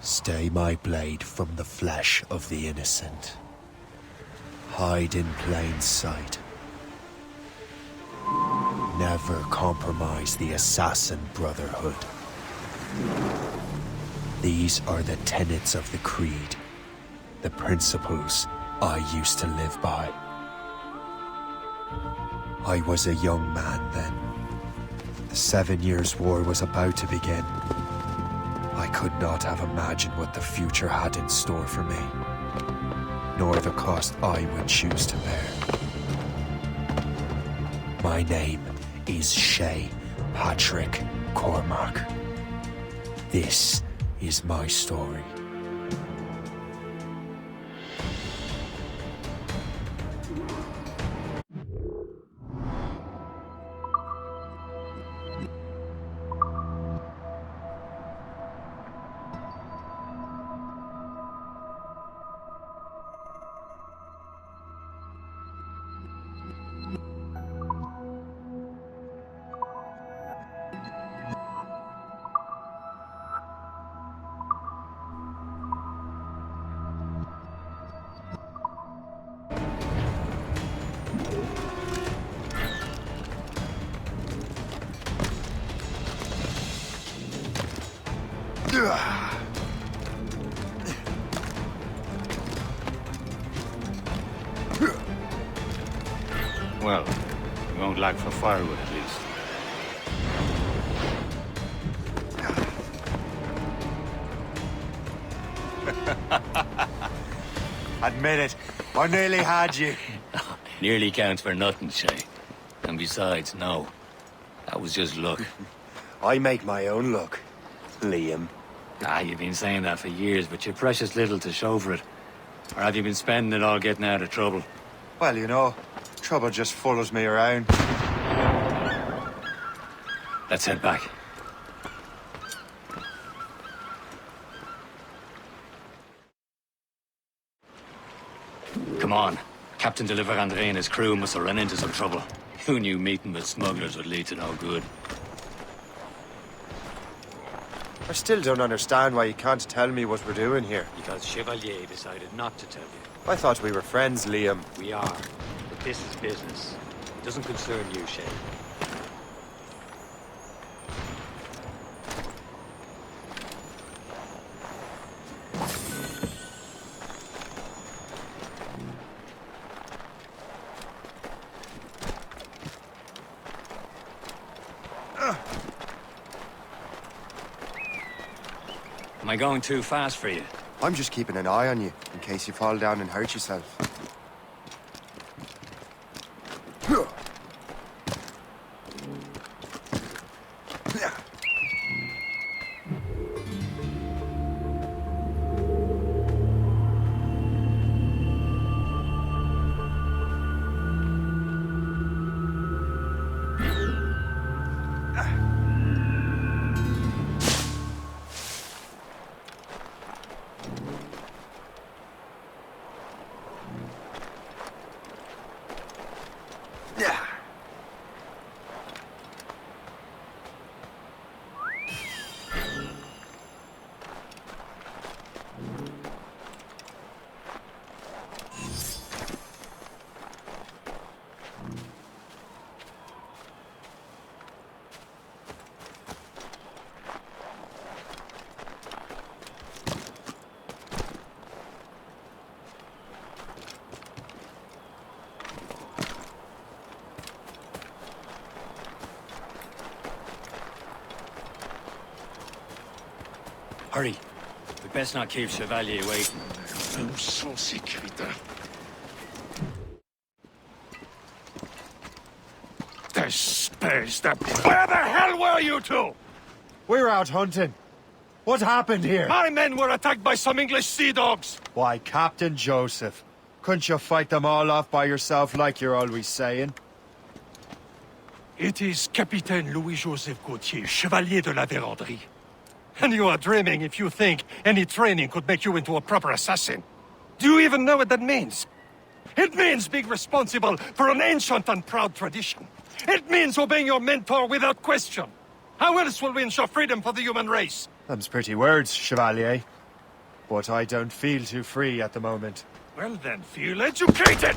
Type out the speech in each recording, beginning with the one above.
Stay my blade from the flesh of the innocent. Hide in plain sight. Never compromise the Assassin Brotherhood. These are the tenets of the Creed, the principles I used to live by. I was a young man then. The 7 Years' War was about to begin. I could not have imagined what the future had in store for me, nor the cost I would choose to bear. My name is Shay Patrick Cormac. This is my story. Well, we won't lack for firewood at least. Admit it, I nearly had you. Nearly counts for nothing, Shay. And besides, no. That was just luck. I make my own luck, Liam. You've been saying that for years, but you're precious little to show for it. Or have you been spending it all getting out of trouble? Well, you know, trouble just follows me around. Let's head back. Come on. Captain de Andre and his crew must have run into some trouble. Who knew meeting with smugglers would lead to no good? I still don't understand why you can't tell me what we're doing here. Because Chevalier decided not to tell you. I thought we were friends, Liam. We are. But this is business. It doesn't concern you, Shay. Am I going too fast for you? I'm just keeping an eye on you, in case you fall down and hurt yourself. Hurry. We best not keep Chevalier waiting. Nous sans sécurité. This space that... Where the hell were you two? We're out hunting. What happened here? My men were attacked by some English sea dogs. Why, Captain Joseph, couldn't you fight them all off by yourself like you're always saying? It is Capitaine Louis-Joseph Gauthier, Chevalier de la Vérendrye. And you are dreaming if you think any training could make you into a proper assassin. Do you even know what that means? It means being responsible for an ancient and proud tradition. It means obeying your mentor without question. How else will we ensure freedom for the human race? Them's pretty words, Chevalier. but I don't feel too free at the moment. Well then, feel educated!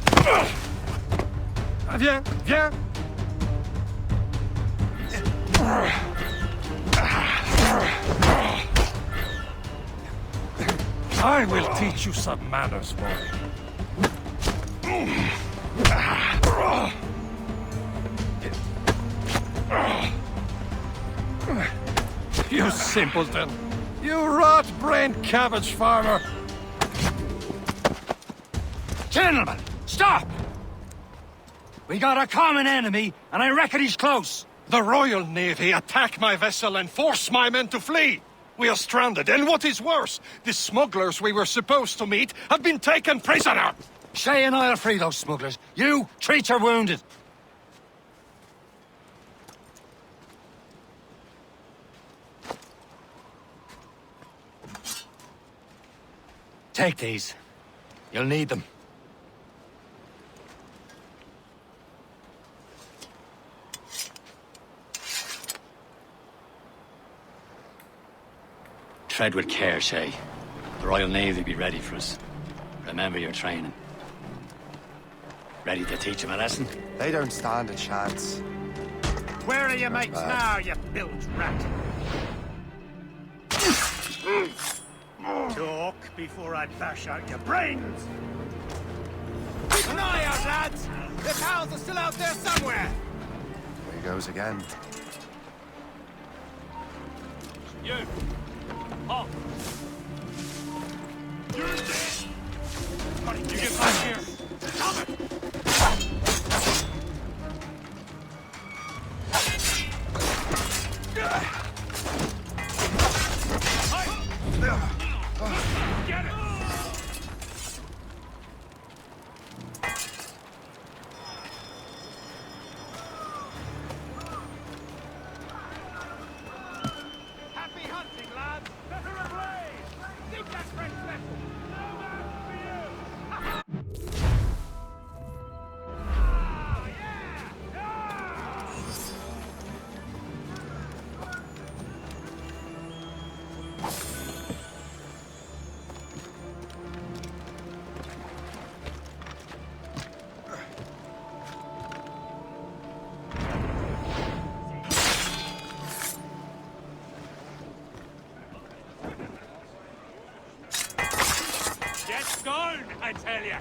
Viens, viens! I will teach you some manners, boy. You simpleton! You rot-brained cabbage farmer! Gentlemen, stop! We got a common enemy, and I reckon he's close. The Royal Navy attack my vessel and force my men to flee! We are stranded, and what is worse, the smugglers we were supposed to meet have been taken prisoner! Shay and I'll free those smugglers. You, treat your wounded. Take these. You'll need them. Tread with care, Shay. The Royal Navy will be ready for us. Remember your training. Ready to teach them a lesson? They don't stand a chance. Where are your mates now, you bilge rat? Talk before I bash out your brains! Keep an eye out, lads! The pals are still out there somewhere! There he goes again. You! Halt! You're dead! Buddy, you get back here! Stop it! Get it! Happy hunting, lads! Better ablaze! Keep that French vessel! No match for you! Oh, yeah! Get going, I tell ya!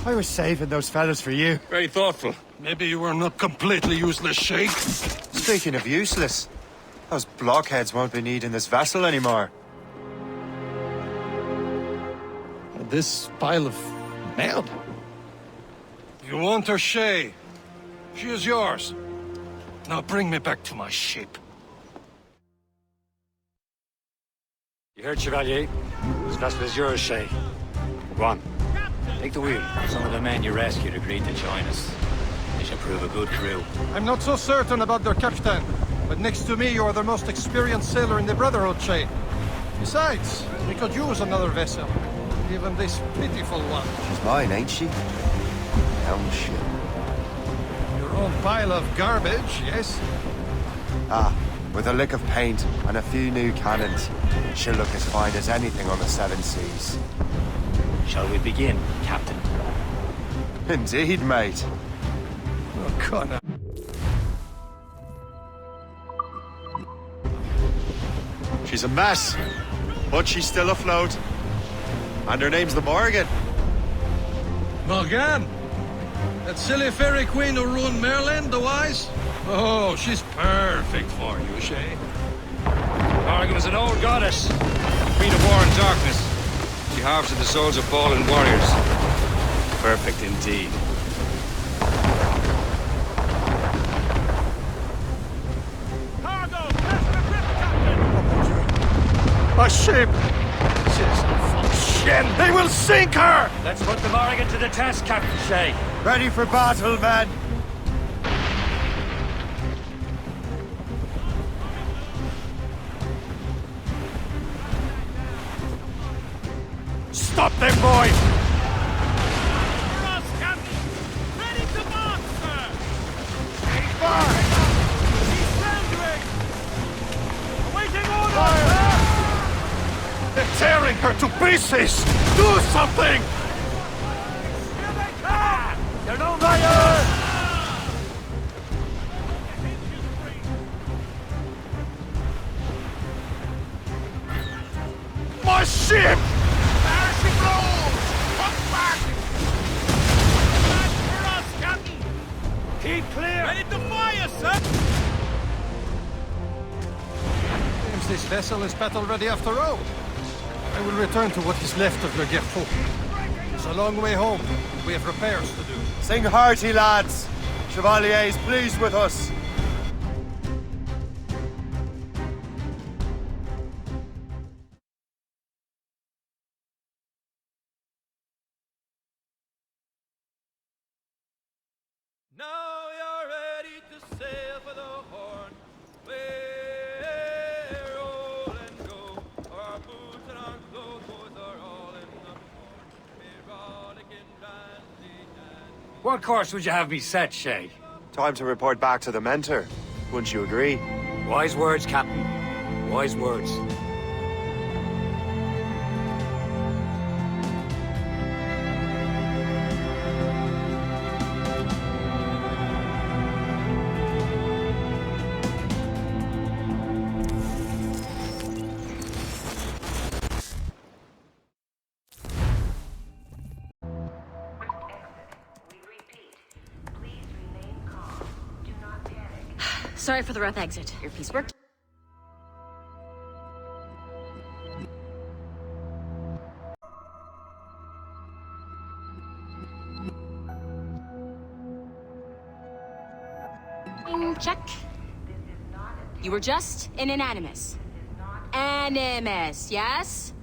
I was saving those fellas for you. Very thoughtful. Maybe you were not completely useless, Shay. Speaking of useless, those blockheads won't be needing this vessel anymore. This pile of mail? You want her, Shay? She is yours. Now bring me back to my ship. You heard, Chevalier? This vessel is yours, Shay. Go on. Take the wheel. Some of the men you rescued agreed to join us. They should prove a good crew. I'm not so certain about their captain, but next to me you are the most experienced sailor in the Brotherhood, Shay. Besides, we could use another vessel. Even this pitiful one. She's mine, ain't she? Hell shit. Your own pile of garbage, yes? Ah, with a lick of paint and a few new cannons, she'll look as fine as anything on the seven seas. Shall we begin, Captain? Indeed, mate. Oh, Connor. She's a mess, but she's still afloat. And her name's the Morgan. Morgan? That silly fairy queen who ruined Merlin, the wise? Oh, she's perfect for you, Shay. Morgan was an old goddess. been a war in darkness. She harvested the souls of fallen warriors. Perfect indeed. Cargo! Press the grip, Captain! A ship! She's full shit! They will sink her! Let's put the Morrigan to the test, Captain Shay. Ready for battle, men! Stop them, boy! For us, Captain! Ready to march, sir! He's back! He's surrendering! Awaiting orders! They're tearing her to pieces! Do something! Here they come! They're no fire! My ship! Parachute rolls! Come back! Back for us, Captain! Keep clear! Ready to fire, sir! Seems this vessel is battle-ready after all. I will return to what is left of Le Guerfou. It's a long way home. We have repairs to do. Sing hearty, lads! Chevalier is pleased with us. Now you're ready to sail for the Horn. Roll and go. Our boots and our clothes are all in the Horn. Erotic and brandy and... What course would you have me set, Shay? Time to report back to the mentor. Wouldn't you agree? Wise words, Captain. Wise words. Sorry for the rough exit. Your piece worked. Check. You were just an animus. Animus, yes?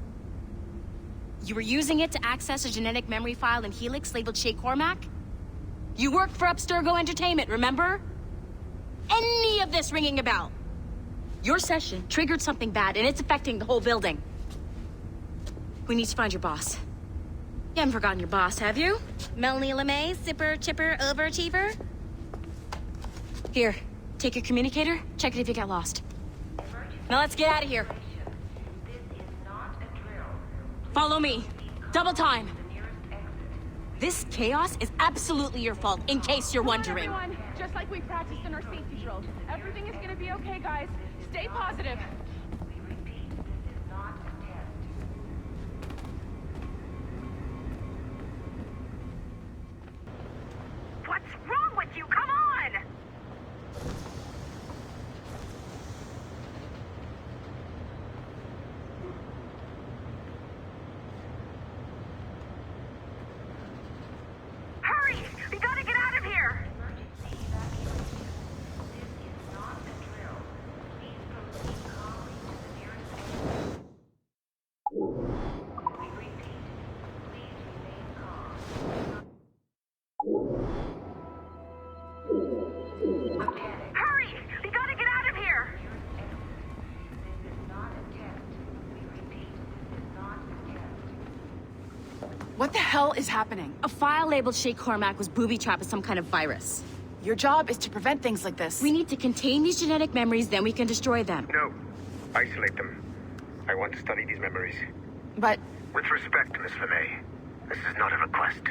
You were using it to access a genetic memory file in Helix labeled Shay Cormac? You worked for Abstergo Entertainment, remember? Any of this ringing a bell? Your session triggered something bad, and it's affecting the whole building. We need to find your boss. You haven't forgotten your boss, have you? Melanie LeMay, zipper, chipper, overachiever? Here, take your communicator, check it if you get lost. Now let's get out of here. Follow me. Double time. This chaos is absolutely your fault, in case you're wondering. Everyone, just like we practiced in our safety drills. Everything is gonna be okay, guys. Stay positive. What's wrong with you? Come on! Hurry! We gotta get out of here! Hurry! We gotta get out of here! What the hell is happening? A file labeled Shay Cormac was booby-trapped with some kind of virus. Your job is to prevent things like this. We need to contain these genetic memories, then we can destroy them. No. Isolate them. I want to study these memories. But With respect, Miss LeMay, this is not a request.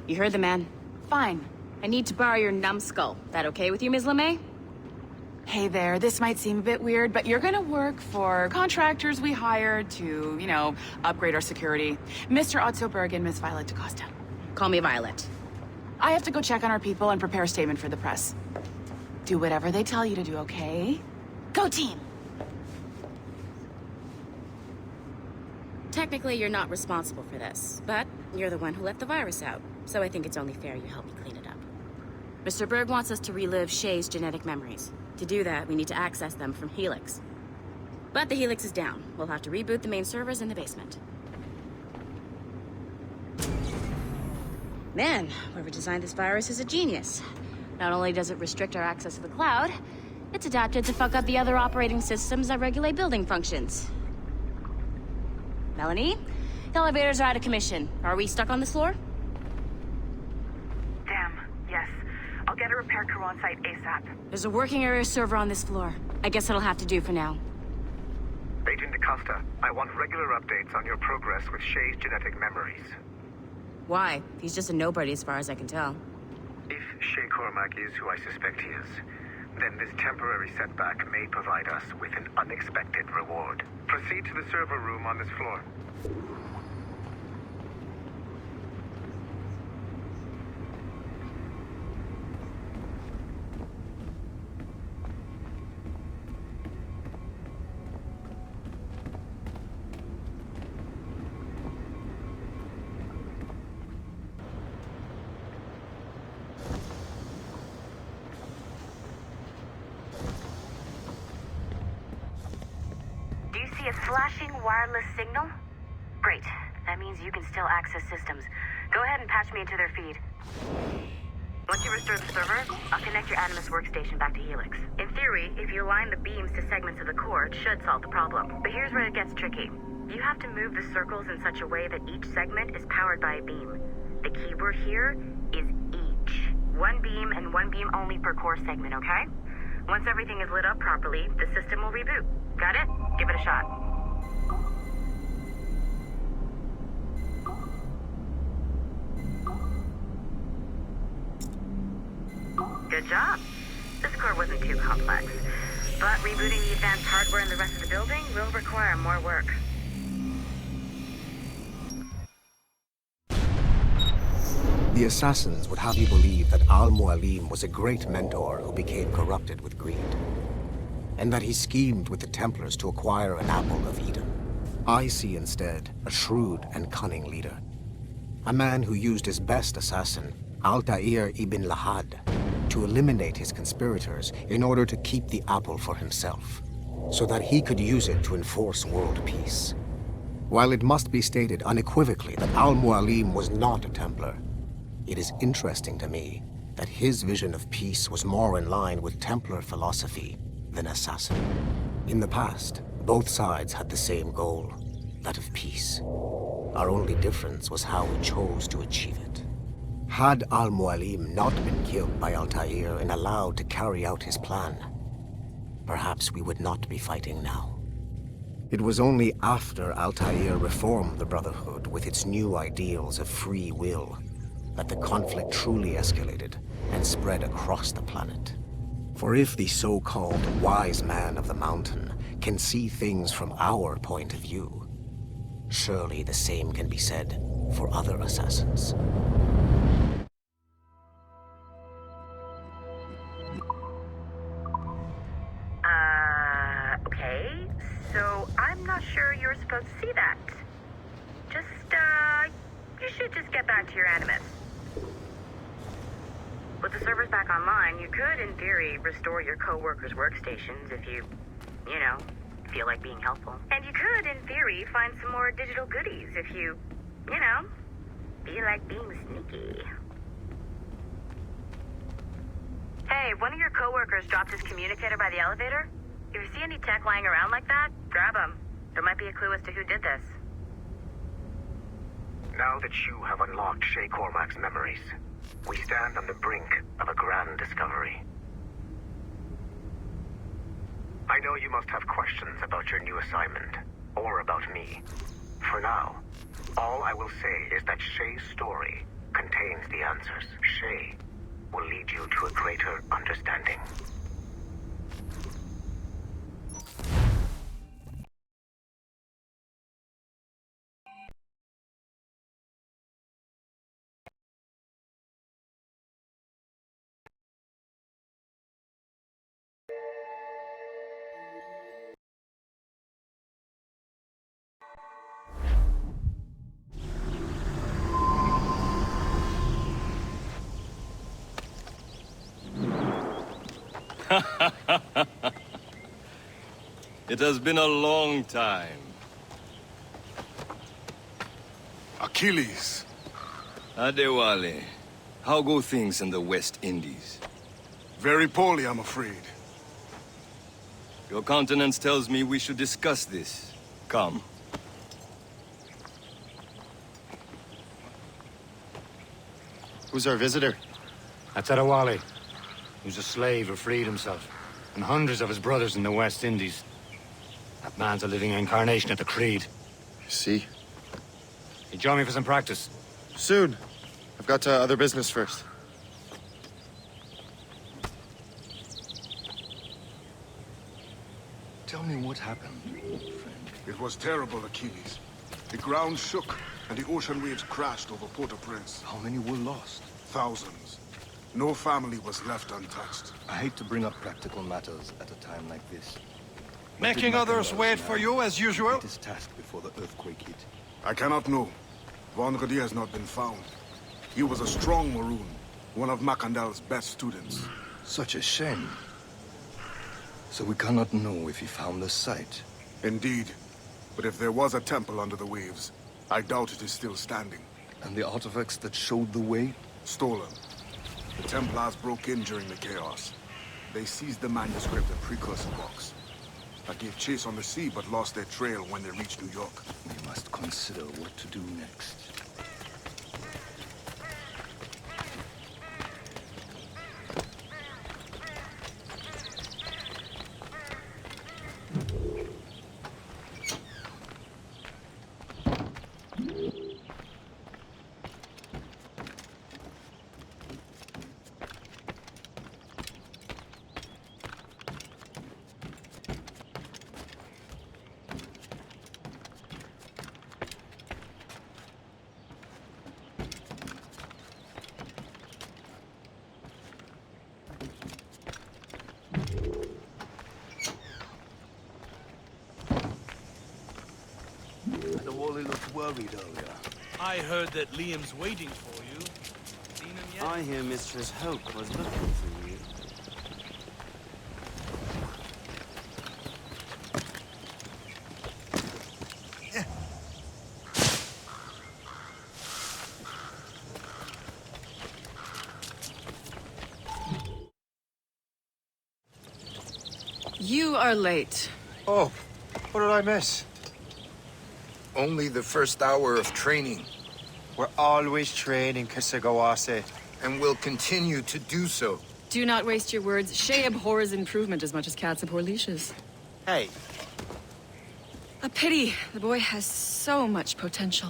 You heard the man. fine. I need to borrow your numbskull. That okay with you, Ms. LeMay? Hey there, this might seem a bit weird, but you're gonna work for contractors we hired to, you know, upgrade our security. Mr. Otto Berg and Miss Violet DaCosta. Call me Violet. I have to go check on our people and prepare a statement for the press. Do whatever they tell you to do, okay? Go team! Technically, you're not responsible for this, but you're the one who let the virus out, so I think it's only fair you help me clean it up. Mr. Berg wants us to relive Shay's genetic memories. To do that, we need to access them from Helix. But the Helix is down. We'll have to reboot the main servers in the basement. Man, whoever designed this virus is a genius. Not only does it restrict our access to the cloud, it's adapted to fuck up the other operating systems that regulate building functions. Melanie? The elevators are out of commission. Are we stuck on this floor? Damn, yes. I'll get a repair crew on site ASAP. There's a working area server on this floor. I guess it'll have to do for now. Agent DaCosta, I want regular updates on your progress with Shay's genetic memories. Why? He's just a nobody as far as I can tell. If Shay Cormac is who I suspect he is, then this temporary setback may provide us with an unexpected reward. Proceed to the server room on this floor. Do you see a flashing wireless signal? Great. That means you can still access systems. Go ahead and patch me into their feed. Once you restore the server, I'll connect your Animus workstation back to Helix. In theory, if you align the beams to segments of the core, it should solve the problem. But here's where it gets tricky. You have to move the circles in such a way that each segment is powered by a beam. The keyword here is each. One beam and one beam only per core segment, okay? Once everything is lit up properly, the system will reboot. Got it? Give it a shot. Good job. This core wasn't too complex, but rebooting the advanced hardware in the rest of the building will require more work. The assassins would have you believe that Al-Mualim was a great mentor who became corrupted with greed, and that he schemed with the Templars to acquire an apple of Eden. I see instead a shrewd and cunning leader, a man who used his best assassin, Altair ibn Lahad, to eliminate his conspirators in order to keep the apple for himself, so that he could use it to enforce world peace. While it must be stated unequivocally that Al-Mualim was not a Templar, it is interesting to me that his vision of peace was more in line with Templar philosophy than assassin. In the past, both sides had the same goal, that of peace. Our only difference was how we chose to achieve it. Had Al-Mualim not been killed by Altair and allowed to carry out his plan, perhaps we would not be fighting now. It was only after Altair reformed the Brotherhood with its new ideals of free will that the conflict truly escalated and spread across the planet. For if the so-called wise man of the mountain can see things from our point of view, surely the same can be said for other assassins. Okay, so I'm not sure you're supposed to see that. You should just get back to your Animus. With the servers back online, you could, in theory, restore your co-workers' workstations if you feel like being helpful. And you could, in theory, find some more digital goodies if you feel like being sneaky. Hey, one of your co-workers dropped his communicator by the elevator. If you see any tech lying around like that, grab them. There might be a clue as to who did this. Now that you have unlocked Shay Cormac's memories, we stand on the brink of a grand discovery. I know you must have questions about your new assignment, or about me. For now, all I will say is that Shay's story contains the answers. Shay will lead you to a greater understanding. It has been a long time. Achilles. Adewale, how go things in the West Indies? Very poorly, I'm afraid. Your countenance tells me we should discuss this. Come. Who's our visitor? That's Adewale. He was a slave who freed himself. And hundreds of his brothers in the West Indies. That man's a living incarnation of the Creed. See? You join me for some practice? Soon. I've got other business first. Tell me what happened, old friend. It was terrible, Achilles. The ground shook, and the ocean waves crashed over Port-au-Prince. How many were lost? Thousands. No family was left untouched. I hate to bring up practical matters at a time like this. Making others wait for you, as usual? This task before the earthquake hit. I cannot know. Vonredi has not been found. He was a strong Maroon, one of Macandal's best students. Such a shame. So we cannot know if he found the site. Indeed. But if there was a temple under the waves, I doubt it is still standing. And the artifacts that showed the way? Stolen. The Templars broke in during the chaos. They seized the manuscript and precursor box. I gave chase on the sea, but lost their trail when they reached New York. We must consider what to do next. Wally looked worried earlier. I heard that Liam's waiting for you. Seen him yet? I hear Mistress Hope was looking for you. You are late. Oh, what did I miss? Only the first hour of training. We're always training, Kisagawase. And will continue to do so. Do not waste your words. Shay abhors improvement as much as cats abhor leashes. Hey. A pity. The boy has so much potential.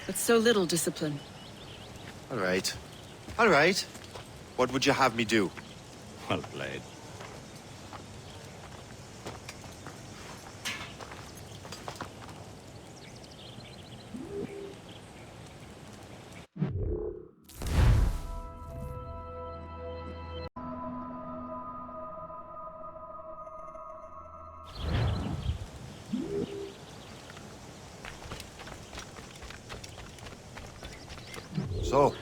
But so little discipline. All right. All right. What would you have me do? Well played. So,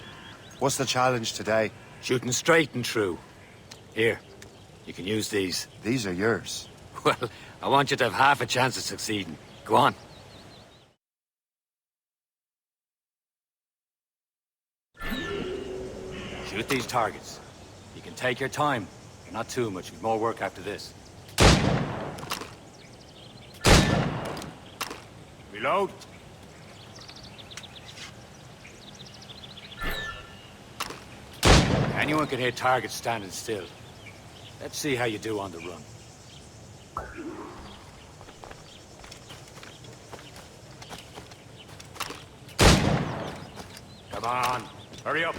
what's the challenge today? Shooting straight and true. Here, you can use these. These are yours. Well, I want you to have half a chance of succeeding. Go on. Shoot these targets. You can take your time. Not too much. More work after this. Reload. Anyone can hit targets standing still. Let's see how you do on the run. Come on, hurry up.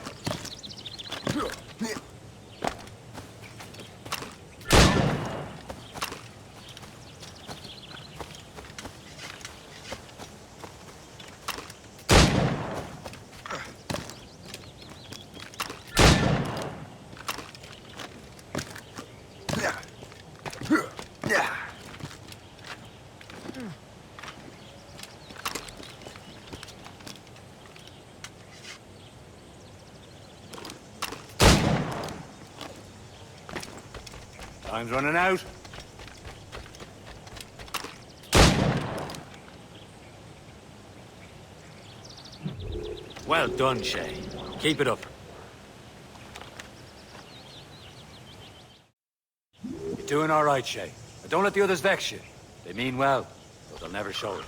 Time's running out. Well done, Shay. Keep it up. You're doing all right, Shay. But don't let the others vex you. They mean well, but they'll never show it.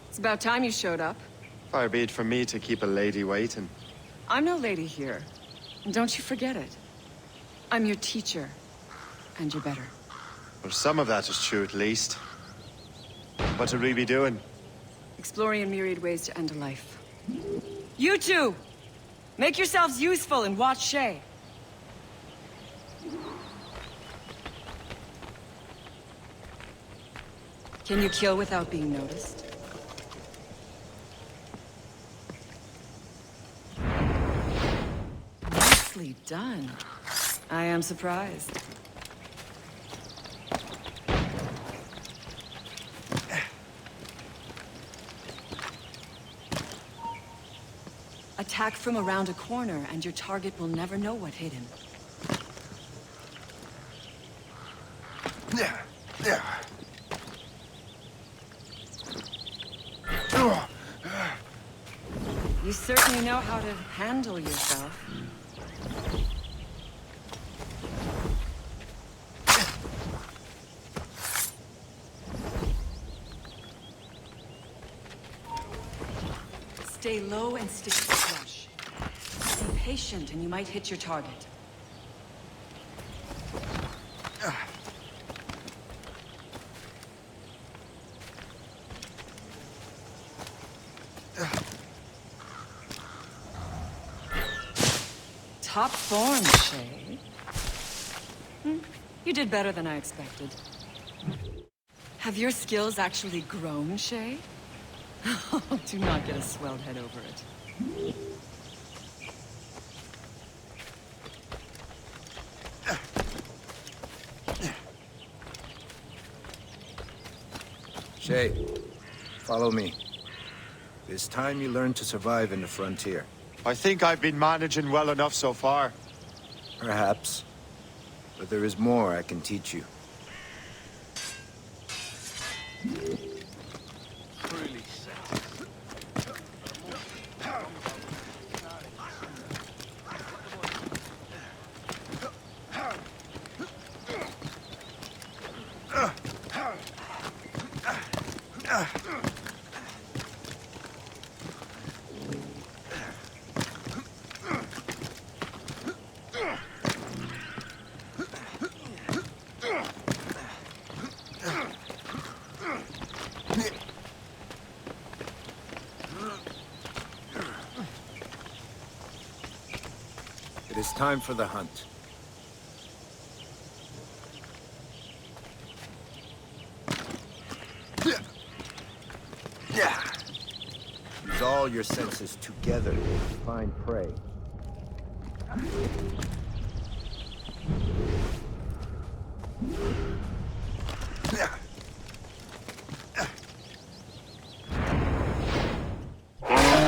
It's about time you showed up. Far be it from me to keep a lady waiting. I'm no lady here. And don't you forget it. I'm your teacher. And you're better. Well, some of that is true, at least. What should we be doing? Exploring a myriad ways to end a life. You two! Make yourselves useful and watch Shay. Can you kill without being noticed? Nicely done. I am surprised. Attack from around a corner, and your target will never know what hit him. You certainly know how to handle yourself. Stay low and stick to the brush. Be patient and you might hit your target. Top form, Shay. You did better than I expected. Have your skills actually grown, Shay? Do not get a swelled head over it. Shay, follow me. It's time you learn to survive in the frontier. I think I've been managing well enough so far. Perhaps. But there is more I can teach you. It is time for the hunt. Use all your senses together to find prey.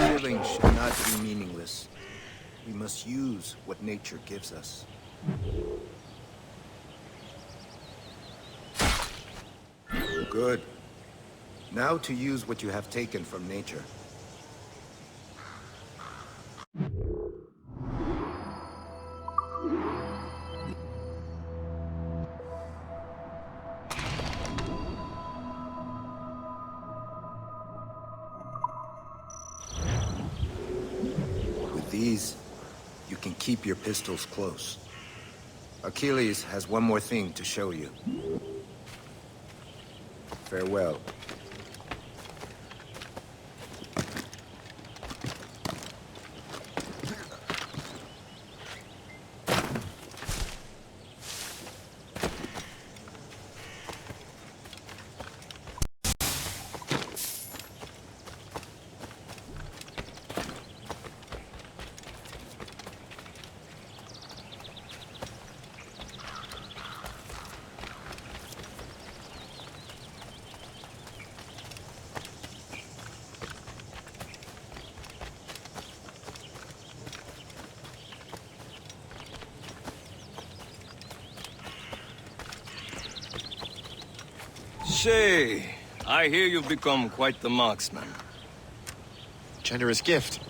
Killing should not be meaningless. We must use what nature gives us. Good. Now to use what you have taken from nature. With these, you can keep your pistols close. Achilles has one more thing to show you. Farewell. Shay, I hear you've become quite the marksman. Generous gift.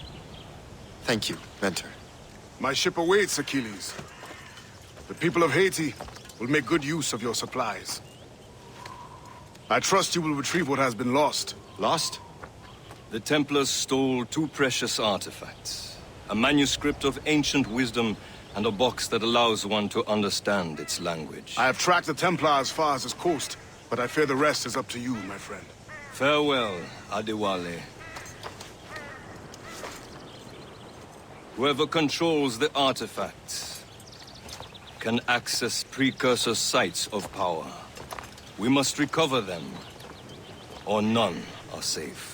Thank you, Mentor. My ship awaits, Achilles. The people of Haiti will make good use of your supplies. I trust you will retrieve what has been lost. Lost? The Templars stole 2 precious artifacts. A manuscript of ancient wisdom and a box that allows one to understand its language. I have tracked the Templar as far as this coast, but I fear the rest is up to you, my friend. Farewell, Adewale. Whoever controls the artifacts can access precursor sites of power. We must recover them, or none are safe.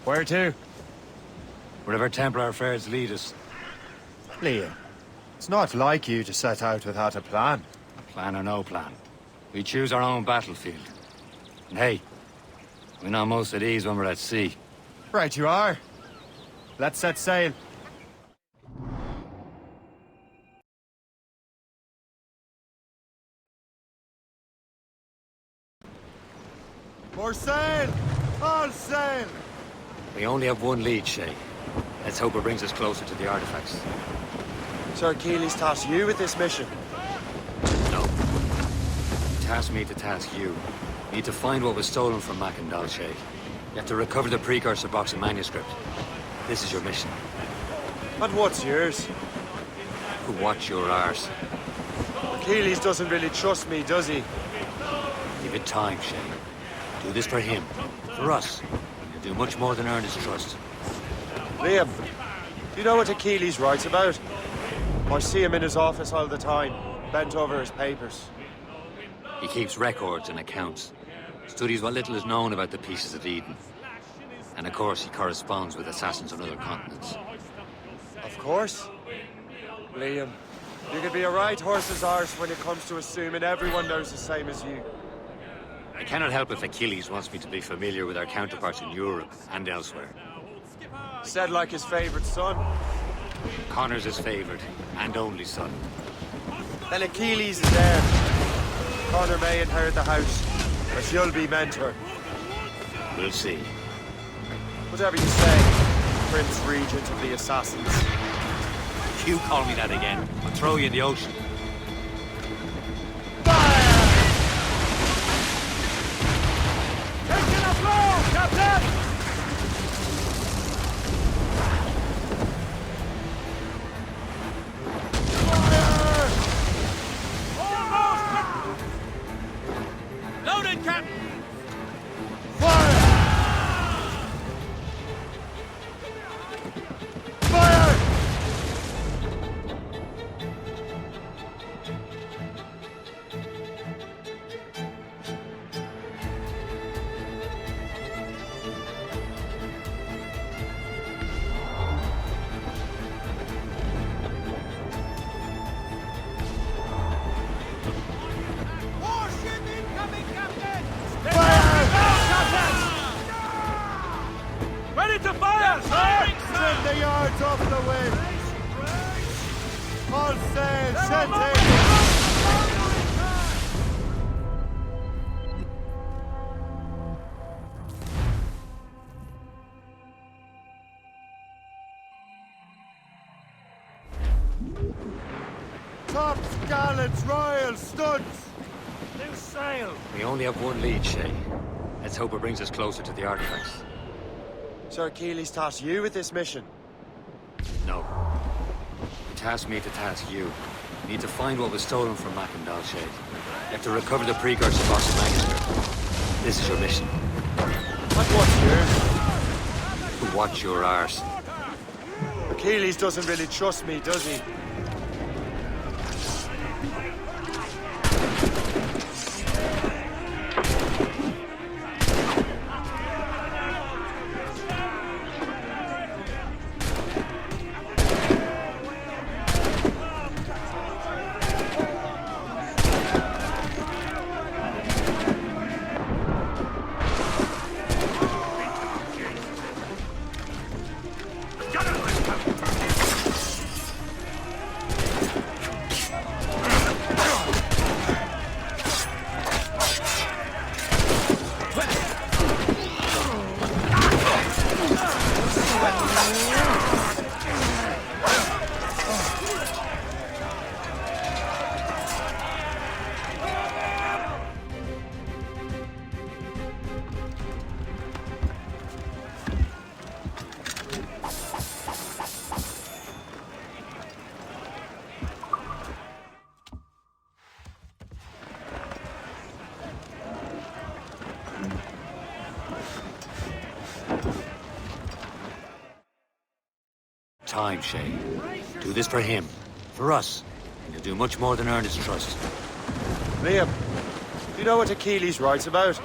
Where to? Wherever Templar affairs lead us. Liam, it's not like you to set out without a plan. Plan or no plan. We choose our own battlefield. And hey, we know most at ease when we're at sea. Right you are. Let's set sail. More sail! All sail! We only have one lead, Shay. Let's hope it brings us closer to the artifacts. Sir Achilles tasked you with this mission? No. He tasked me to task you. You need to find what was stolen from Mackandal, Shay. You have to recover the precursor box and manuscript. This is your mission. And what's yours? Watch your arse. Achilles doesn't really trust me, does he? Give it time, Shay. Do this for him. For us. You'll do much more than earn his trust. Liam, do you know what Achilles writes about? I see him in his office all the time, bent over his papers. He keeps records and accounts. Studies what little is known about the pieces of Eden. And of course, he corresponds with assassins on other continents. Of course. Liam, you can be a right horse's arse when it comes to assuming everyone knows the same as you. I cannot help if Achilles wants me to be familiar with our counterparts in Europe and elsewhere. Said like his favorite son. Connor's his favorite and only son. Then Achilles is there. Connor may inherit the house, but you'll be mentor. We'll see. Whatever you say, Prince Regent of the Assassins. If you call me that again, I'll throw you in the ocean. Loaded, Captain! Ready to fire, sir! Trim the yards off the wind! All sail, set sail! Tops, gallants, royals, studs! Loose sail! We only have one lead, Shay. Let's hope it brings us closer to the artifacts. Sir Keeley's tasked you with this mission. No. He tasked me to task you. We need to find what was stolen from Mac and Dalshay. You have to recover the precursor box manuscript. This is your mission. And what's yours? To watch your arse. Achilles doesn't really trust me, does he? Time, Shay. Do this for him. For us. And you'll do much more than earn his trust. Liam, do you know what Achilles writes about?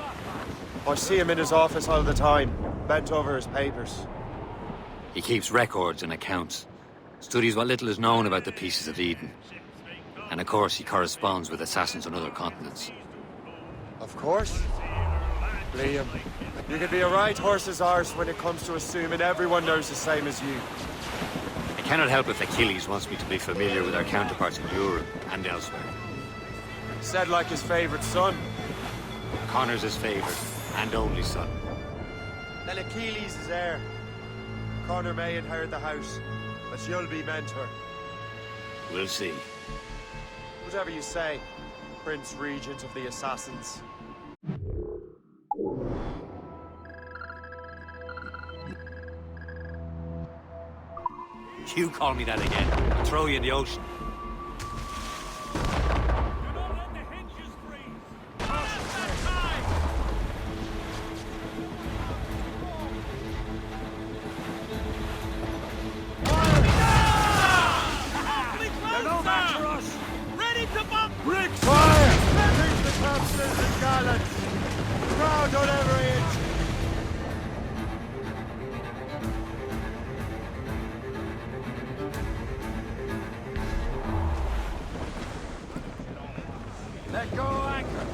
I see him in his office all the time, bent over his papers. He keeps records and accounts. Studies what little is known about the pieces of Eden. And of course, he corresponds with assassins on other continents. Of course. Liam, you could be a right horse's arse when it comes to assuming everyone knows the same as you. I cannot help if Achilles wants me to be familiar with our counterparts in Europe and elsewhere. Said like his favorite son. Connor's his favorite and only son. Then Achilles is heir. Connor may inherit the house, but you'll be mentor. We'll see. Whatever you say, Prince Regent of the Assassins. You call me that again, I'll throw you in the ocean. Fire! Take the topsails and gallants! Crowd on every inch! Let go anchor.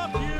stop you!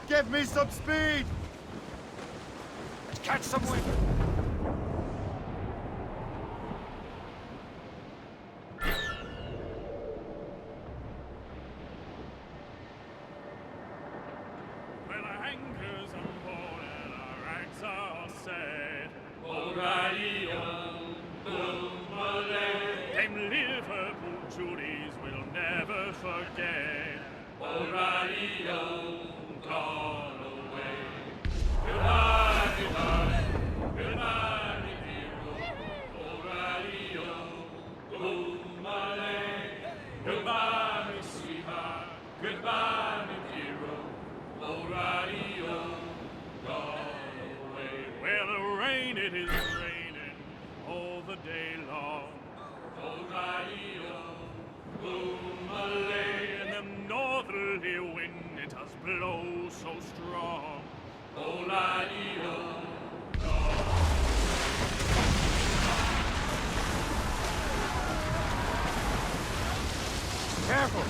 Give me some speed! Let's catch some wind! Well, our anchors on board and our rags are set. O'Reilly, them Liverpool Judies will never forget. O'Reilly, gone away. Goodbye, goodbye, goodbye, dear. O'Reilly, oh my leg. Goodbye, me sweetheart. Goodbye, me dear. O'Reilly, gone away. Well, the rain, it is raining all the day long. O'Reilly, oh my leg. And the northerly wind, it does blow so strong. O'Reilly, Careful!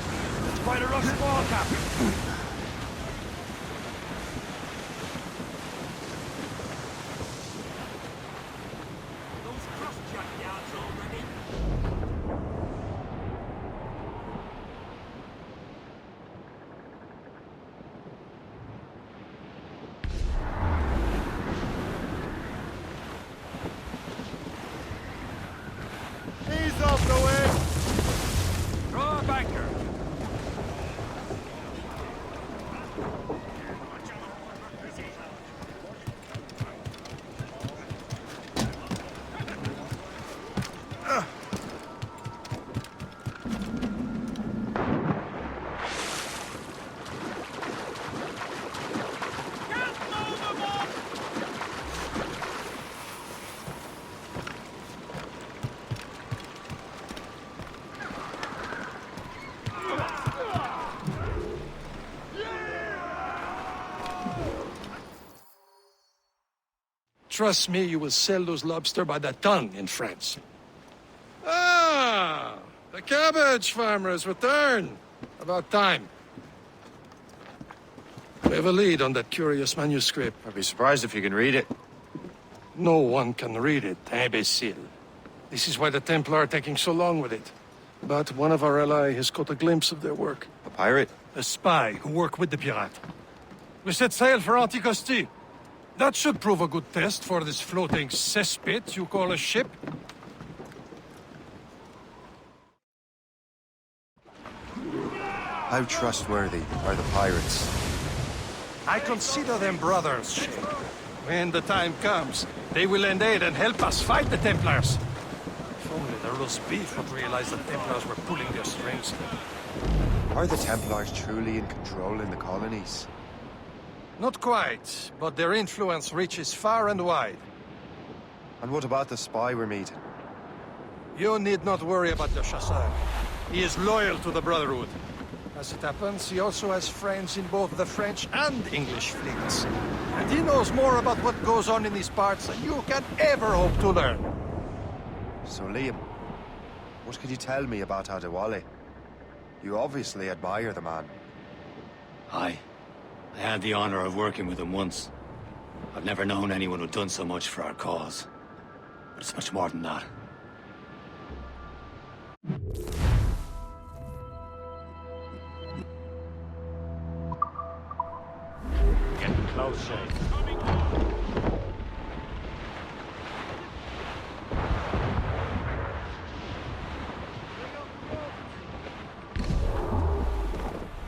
It's quite a rough squall, Captain. Ease off the wind! Throw a banker! Trust me, you will sell those lobster by the ton in France. Ah, the cabbage farmers return. About time. We have a lead on that curious manuscript. I'd be surprised if you can read it. No one can read it, imbecile. This is why the Templar are taking so long with it. But one of our allies has caught a glimpse of their work. A pirate? A spy who worked with the pirate. We set sail for Anticosti. That should prove a good test for this floating cesspit you call a ship. How trustworthy are the pirates? I consider them brothers, Shay. When the time comes, they will lend aid and help us fight the Templars. If only the roast beef would realize the Templars were pulling their strings. Are the Templars truly in control in the colonies? Not quite, but their influence reaches far and wide. And what about the spy we're meeting? You need not worry about the chasseur. He is loyal to the Brotherhood. As it happens, he also has friends in both the French and English fleets. And he knows more about what goes on in these parts than you can ever hope to learn. So, Liam, what can you tell me about Adewale? You obviously admire the man. Aye. I had the honor of working with him once. I've never known anyone who'd done so much for our cause. But it's much more than that. Getting close, Shay.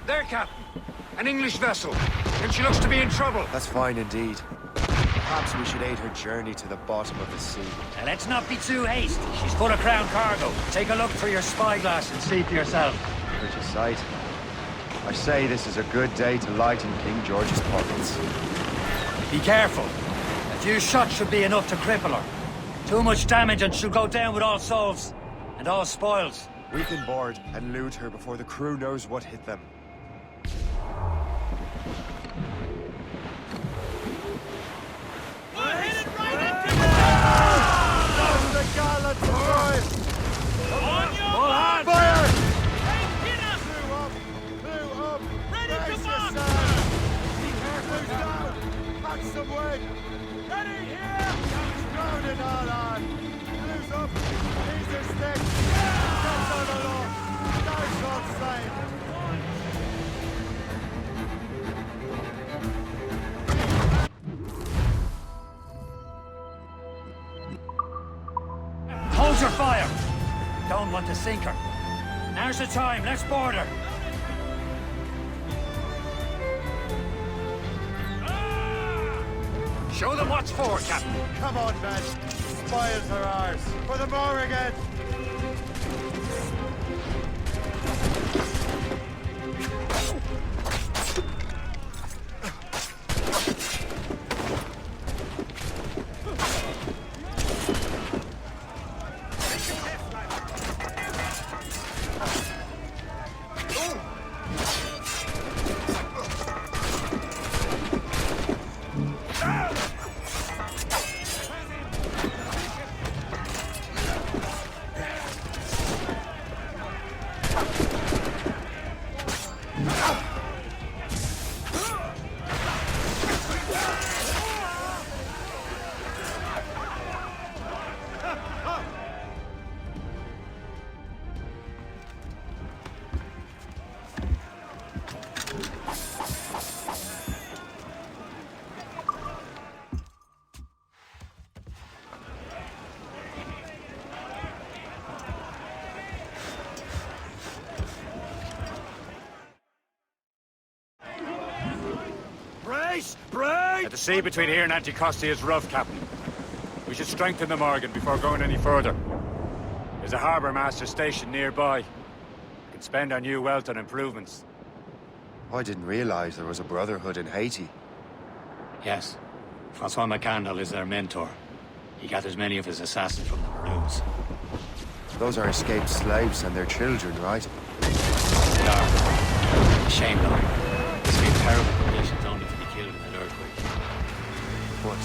There, Captain. An English vessel. And she looks to be in trouble. That's fine indeed. Perhaps we should aid her journey to the bottom of the sea. Now, let's not be too hasty. She's full of crown cargo. Take a look through your spyglass and see for yourself. Pretty sight. I say this is a good day to lighten King George's pockets. Be careful. A few shots should be enough to cripple her. Too much damage and she'll go down with all souls. And all spoils. We can board and loot her before the crew knows what hit them. Hold your fire! Don't want to sink her. Now's the time, let's board her! Show them what's for, Captain. Come on, men. Spoils are ours. For the Morrigan! The sea between here and Anticosti is rough, Captain. We should strengthen the Morgan before going any further. There's a harbour master station nearby. We can spend our new wealth on improvements. I didn't realize there was a brotherhood in Haiti. Yes. Francois McCandle is their mentor. He gathers many of his assassins from the Maroons. Those are escaped slaves and their children, right? They are. Shame, though. Escaped terrible conditions only to be killed in an earthquake. What?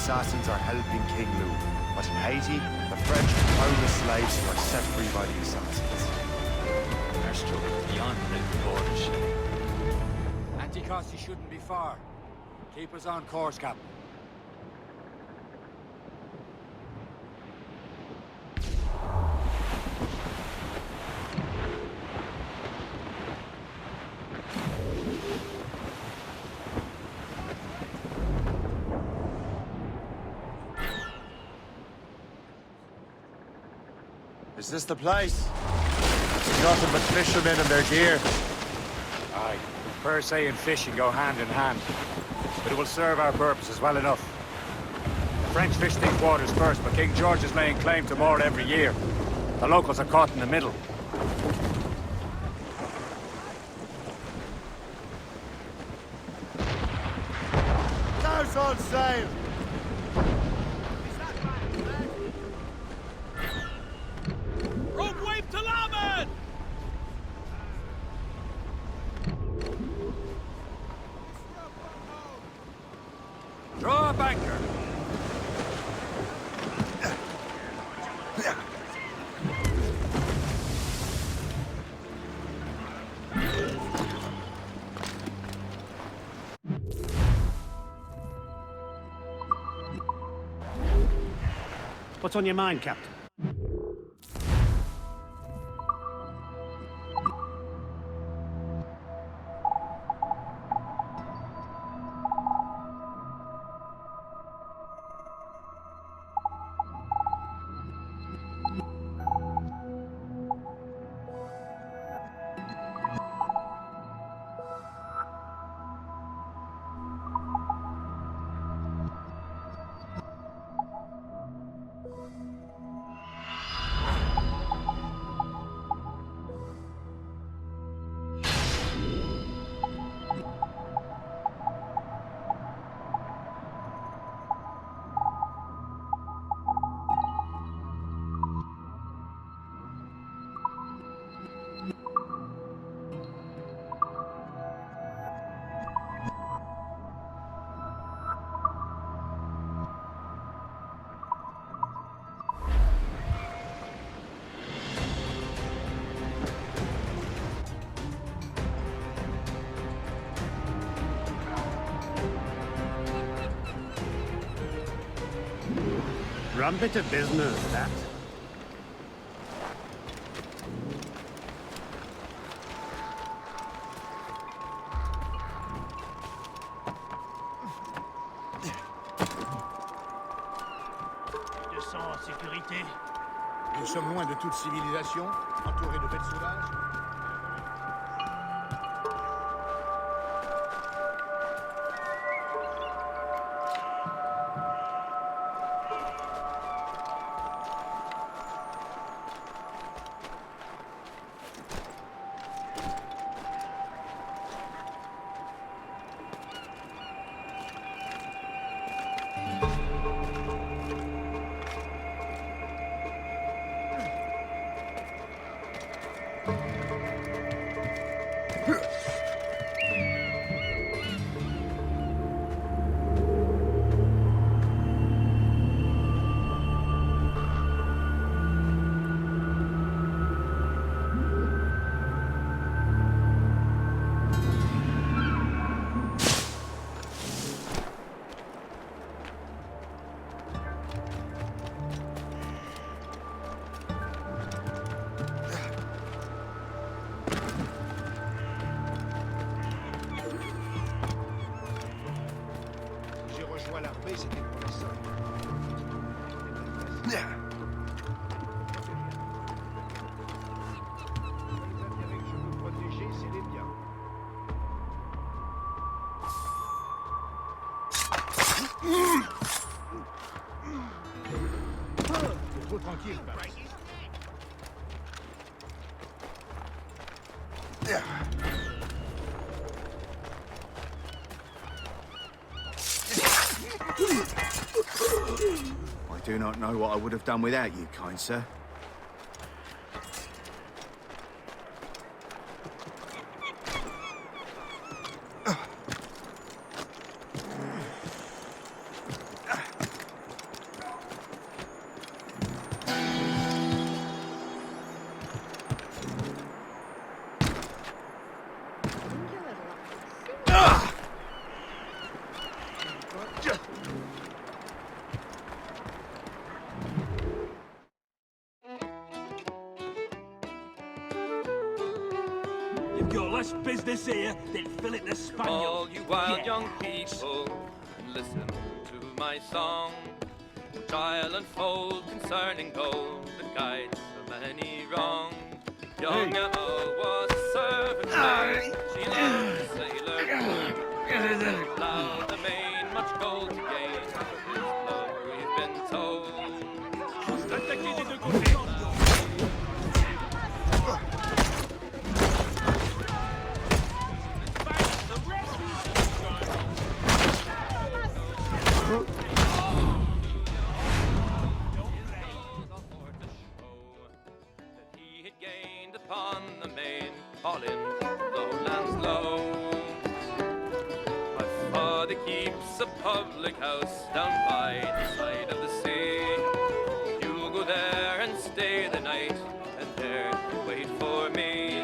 assassins are helping King Louis. But in Haiti, the French own the slaves who are set free by the assassins. Our struggle is beyond the borders. Anticosti shouldn't be far. Keep us on course, Captain. Is this the place? There's nothing but fishermen and their gear. Aye, per se and fishing go hand in hand. But it will serve our purposes well enough. The French fish these waters first, but King George is laying claim to more every year. The locals are caught in the middle. House on sail! Rope wave to larboard! Draw up anchor. What's on your mind, Captain? Rum bit of business, that. Je sens en sécurité. Nous sommes loin de toute civilisation, entourés de bêtes sauvages. C'était pour la somme. Je veux protéger, c'est les biens. C'est trop tranquille, Paris. I do not know what I would have done without you, kind sir. You've got less business here than Philip the Spaniard. All you wild young people, listen to my song, which I'll unfold concerning gold that guides so many wrong. Young Emma was a servant maid. She loved a sailor. Ploughed the main, much gold to gain. For his love we've been told. Upon the main, all in lowlands low. My father keeps a public house down by the side of the sea. You go there and stay the night, and there you wait for me.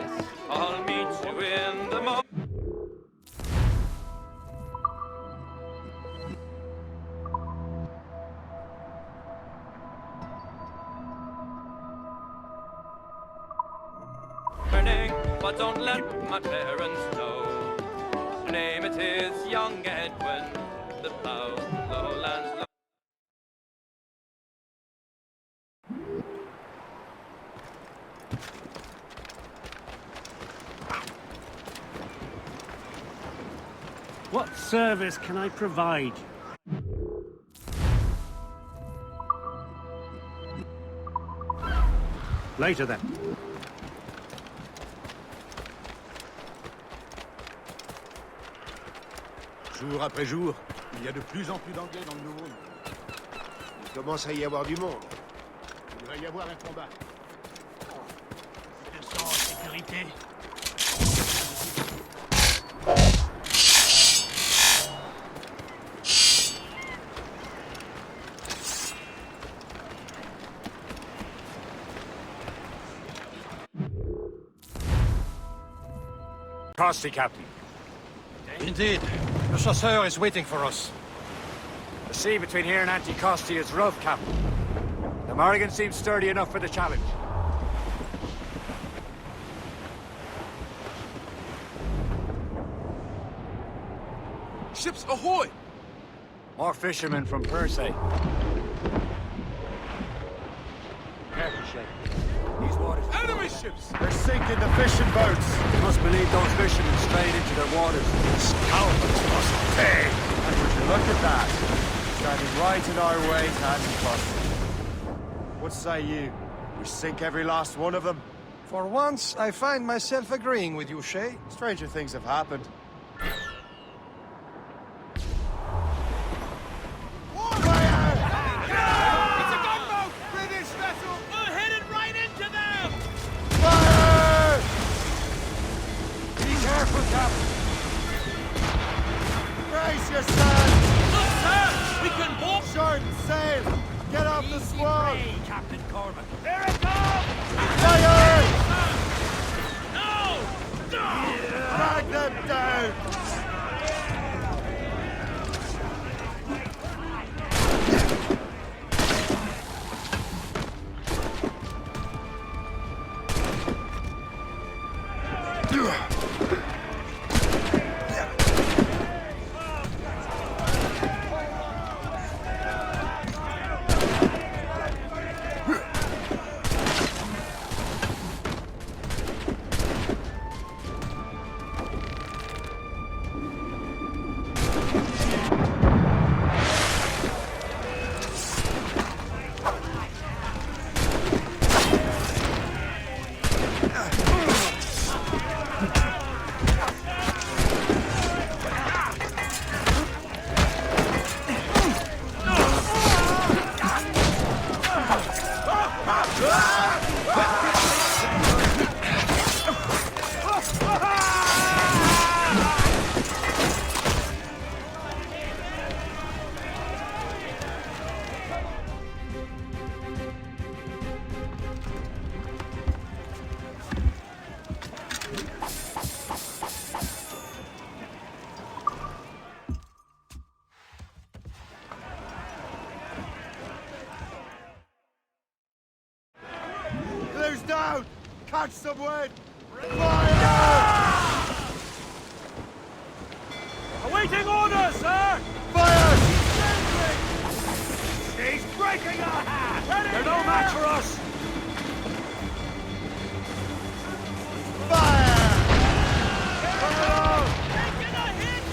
I'll meet you in the morning. But don't let my parents know. Name it is young Edwin, the plough lowlands low. What service can I provide? Later then. Jour après jour, il y a de plus en plus d'anglais dans le nouveau. Il commence à y avoir du monde. Il va y avoir un combat. Je te sens en sécurité. Costy, Captain. Indeed. The chasseur is waiting for us. The sea between here and Anticosti is rough, Captain. The Morrigan seems sturdy enough for the challenge. Ships ahoy! More fishermen from Persay. Careful, Shay. These waters. Enemy ships! They're sinking the fishing boats. You must believe those fishermen strayed into their waters. Scoundrels must pay! And would you look at that? Standing right in our way to Anticosti. What say you? We sink every last one of them? For once, I find myself agreeing with you, Shay. Stranger things have happened. Brace yourself! Look, sir! We can both short sail! Get off the squad! Captain Cormac. There it comes! Fire! No! Drag them down! Down! Catch some wind! Fire! Awaiting orders, sir! Fire! He's breaking our hat! They're no match for us! Fire!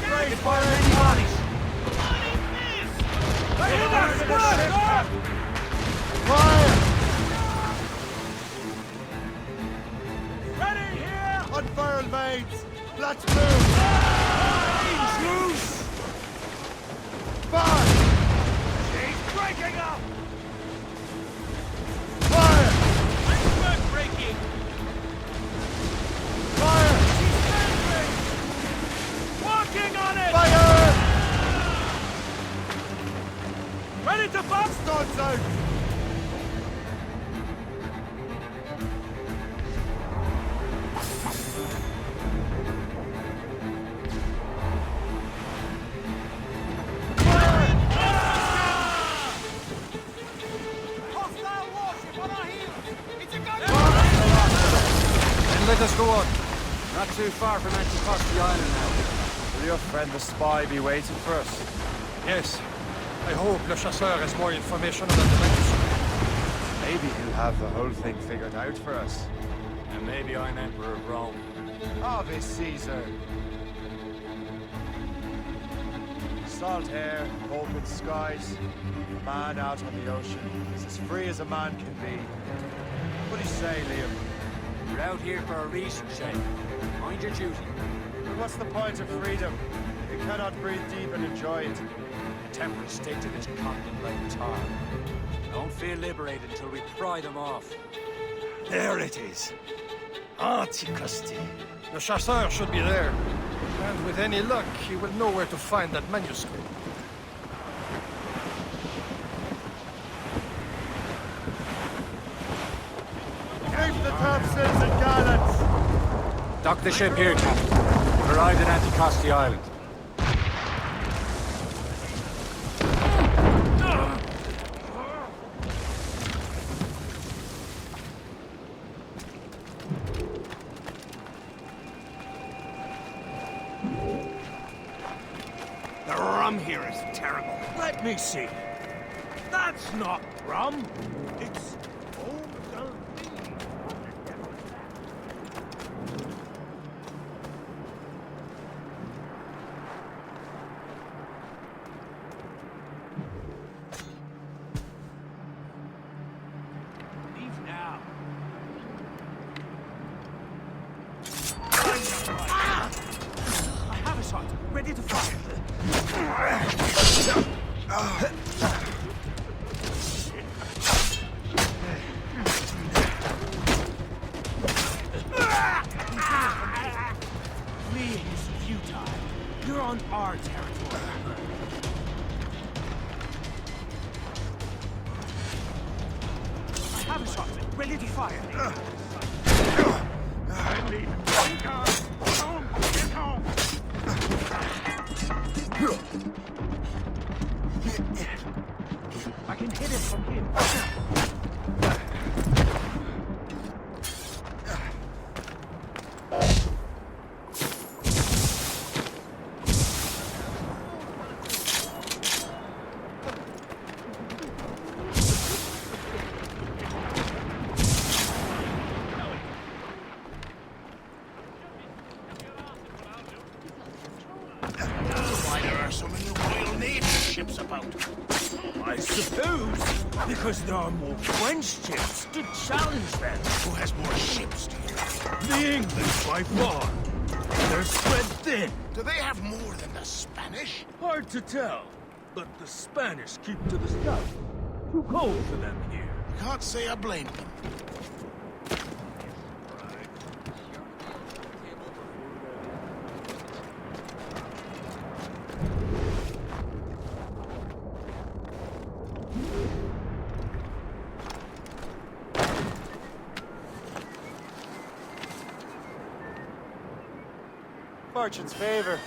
Great fire, any bodies! They're in our squad, sir! Fire! Ready here! Unfurl mains! Let's move! Loose! Fire! He's breaking up! Fire! Iceberg breaking! Fire! Working on it! Fire! Ready to bust! Stuns out! Let us go on. Not too far from Anticosti Island now. Will your friend the spy be waiting for us? Yes. I hope Le Chasseur has more information about the manuscript. Maybe he'll have the whole thing figured out for us. And maybe I'm Emperor of Rome. Ave Caesar! Salt air, open skies, a man out on the ocean. He's as free as a man can be. What do you say, Liam? You're out here for a reason, Shay. Mind your duty. But what's the point of freedom? You cannot breathe deep and enjoy it. The Templars stick to this continent like tar. Don't feel liberated until we pry them off. There it is. Anticosti. Le Chasseur should be there. And with any luck, he will know where to find that manuscript. Keep the topsails and gallants! Dock the ship here, Captain. We've arrived at Anticosti Island. The rum here is terrible. Let me see. That's not rum. It's old. Leave now. I have a shot. Ready to fire. Fleeing is futile. You're on our territory. I have a shot. Ready to fire. Get home. I can hit it from here. Why there are so many Royal Navy ships about? I suppose because there are more French ships to challenge them. Who has more ships, do you think? The English, by far. They're spread thin. Do they have more than the Spanish? Hard to tell, but the Spanish keep to the south. Too cold for them here. Can't say I blame them. Fortune's favor.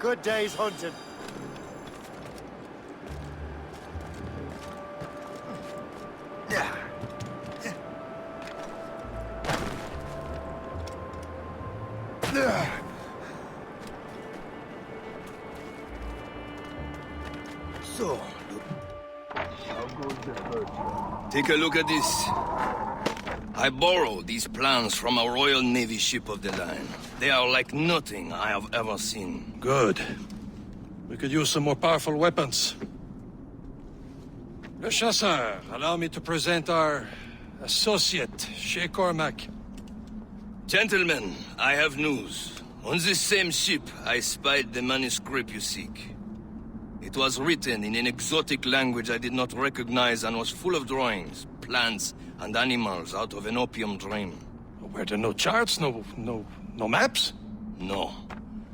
good day's hunting. So, take a look at this. I borrowed these plans from a Royal Navy ship of the line. They are like nothing I have ever seen. Good. We could use some more powerful weapons. Le Chasseur, allow me to present our associate, Shay Cormac. Gentlemen, I have news. On this same ship, I spied the manuscript you seek. It was written in an exotic language I did not recognize and was full of drawings, plants, and animals out of an opium dream. Were there no charts, no maps? No.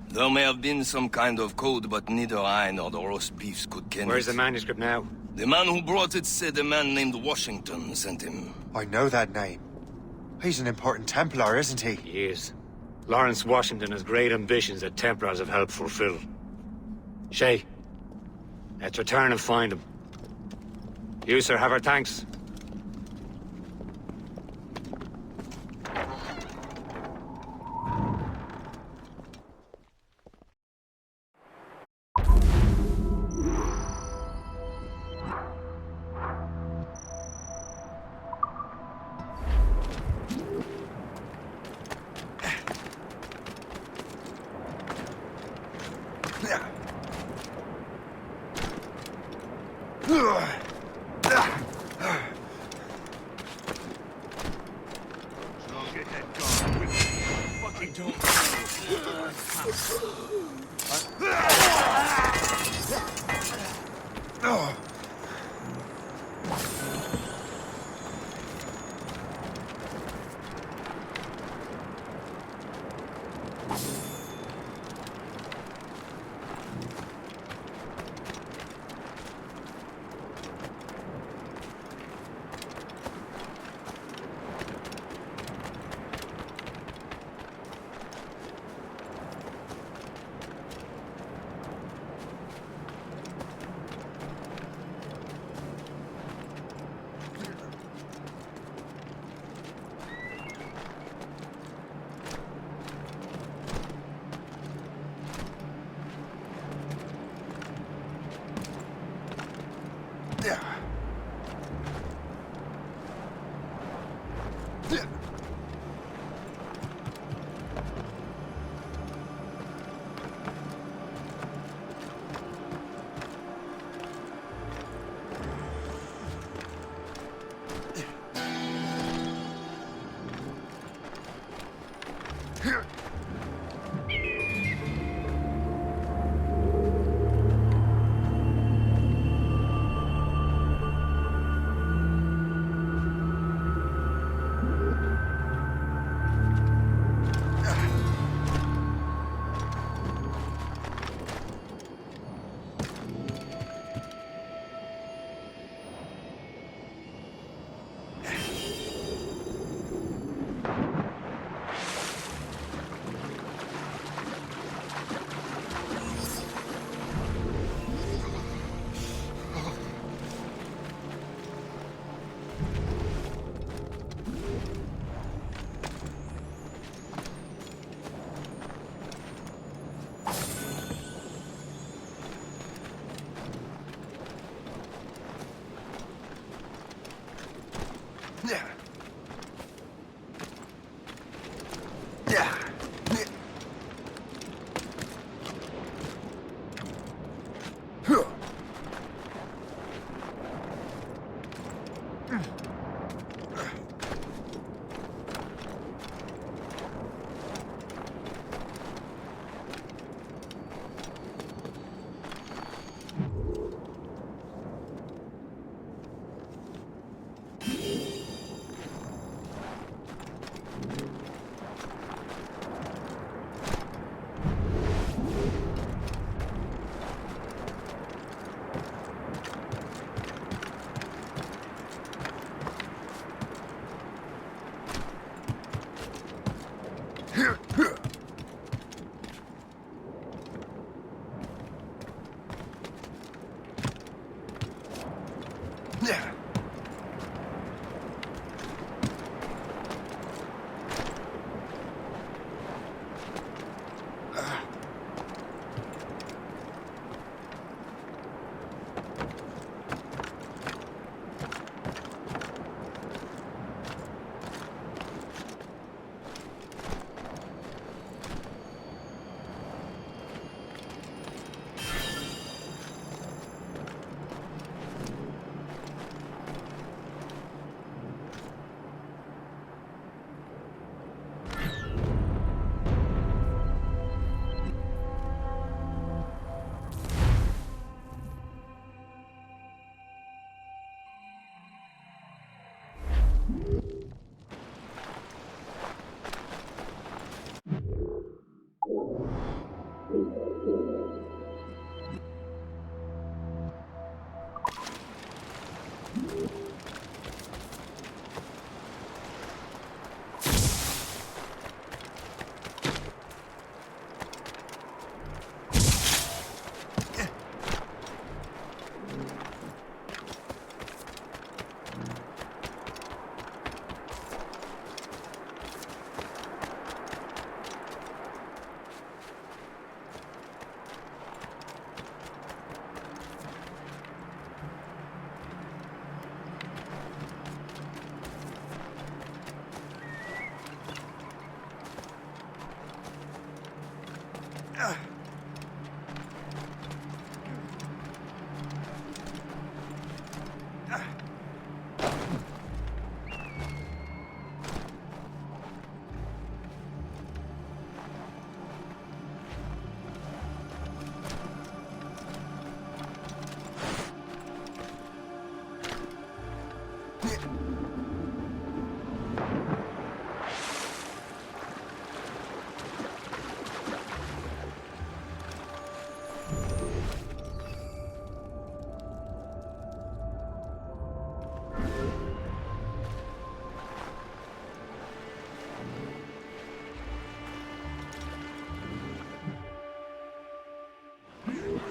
There may have been some kind of code, but neither I nor the roast beefs could ken Where's it. the manuscript now? The man who brought it said a man named Washington sent him. I know that name. He's an important Templar, isn't he? He is. Lawrence Washington has great ambitions that Templars have helped fulfill. Shay, let's return and find him. You, sir, have our thanks.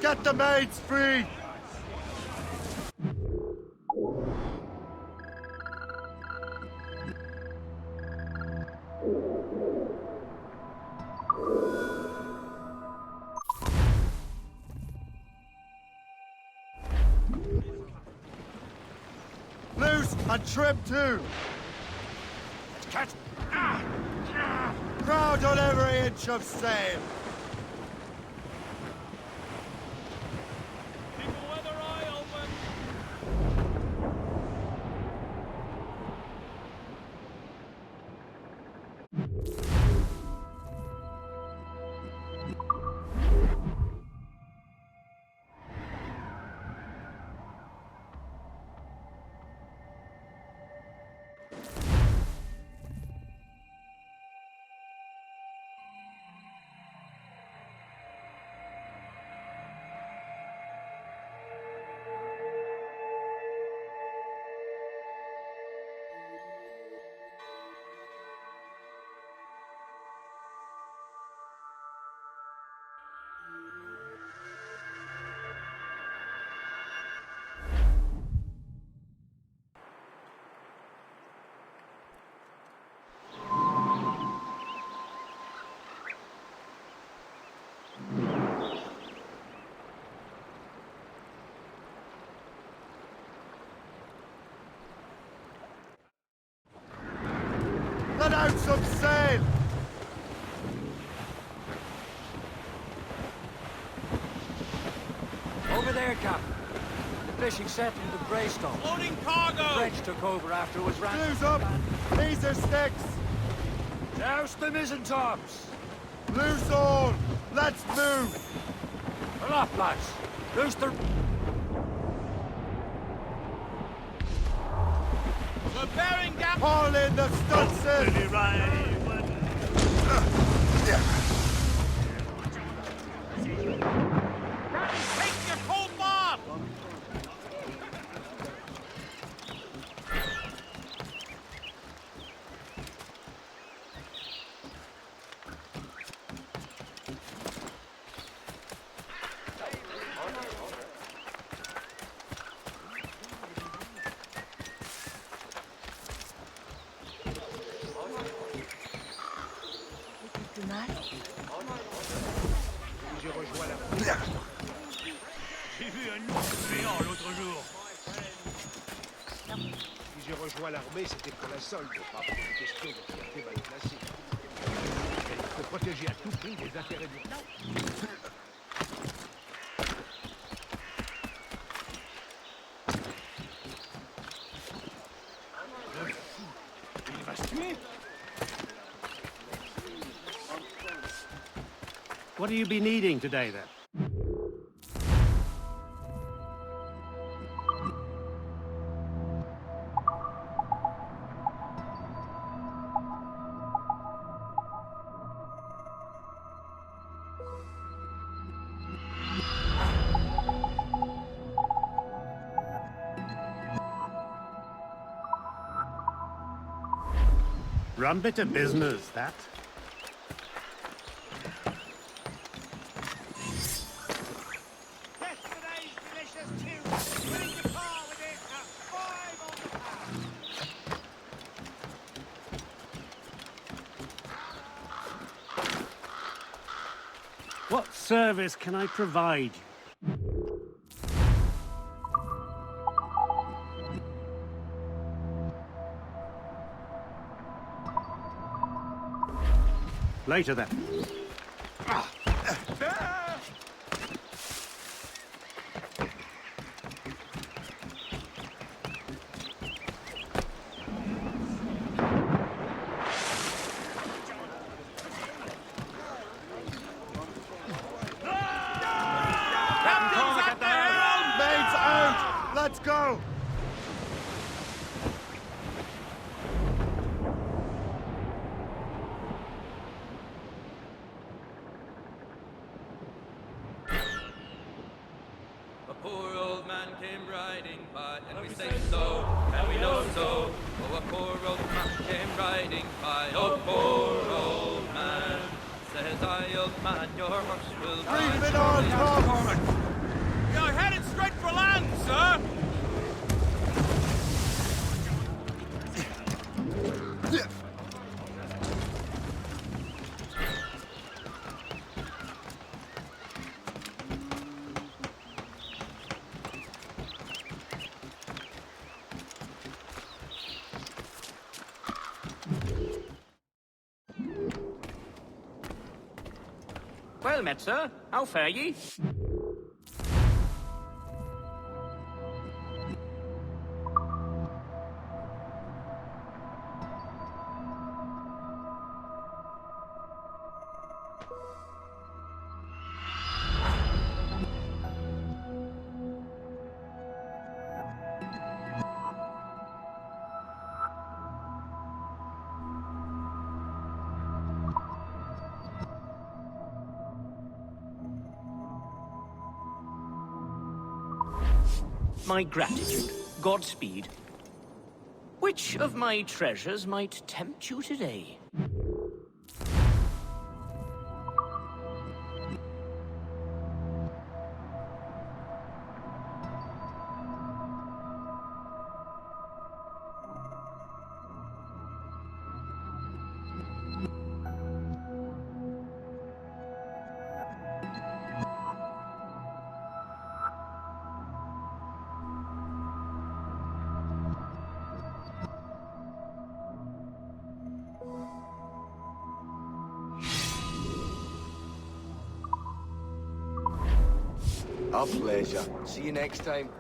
Get the maids free! Loose and trim too! Let's catch... Crowd on every inch of sail! Let out some sail! Over there, Captain. The fishing settlement of Greystone. Loading cargo! The French took over after it was ransomed. Blues up! These are sticks! Douse the mizzentops! Loose all! Let's move! Pull up, lads! Loose the... We're bearing down... Haul in the stunsails! Take your cold bob! J'ai vu un ours géant l'autre jour. Si j'ai rejoint l'armée, c'était pour la solde, pas pour une question de fierté mal placée. Il faut protéger à tout prix les intérêts du clan. Le fou, il va se tuer. What have you been eating today, then? Rum bit of business, that. Yesterday's delicious tune! Winning the car with it at 5 on the pound! What service can I provide you? Later, then. Mates out! Let's go! A poor old man came riding by, and we say so, and we know so. Oh, a poor old man came riding by, oh, poor old man. Says I, old man, your horse will Bring it on, Tom! You're headed straight for land, sir! Well met, sir. How fare ye? My gratitude. Godspeed. Which of my treasures might tempt you today? Our pleasure. See you next time.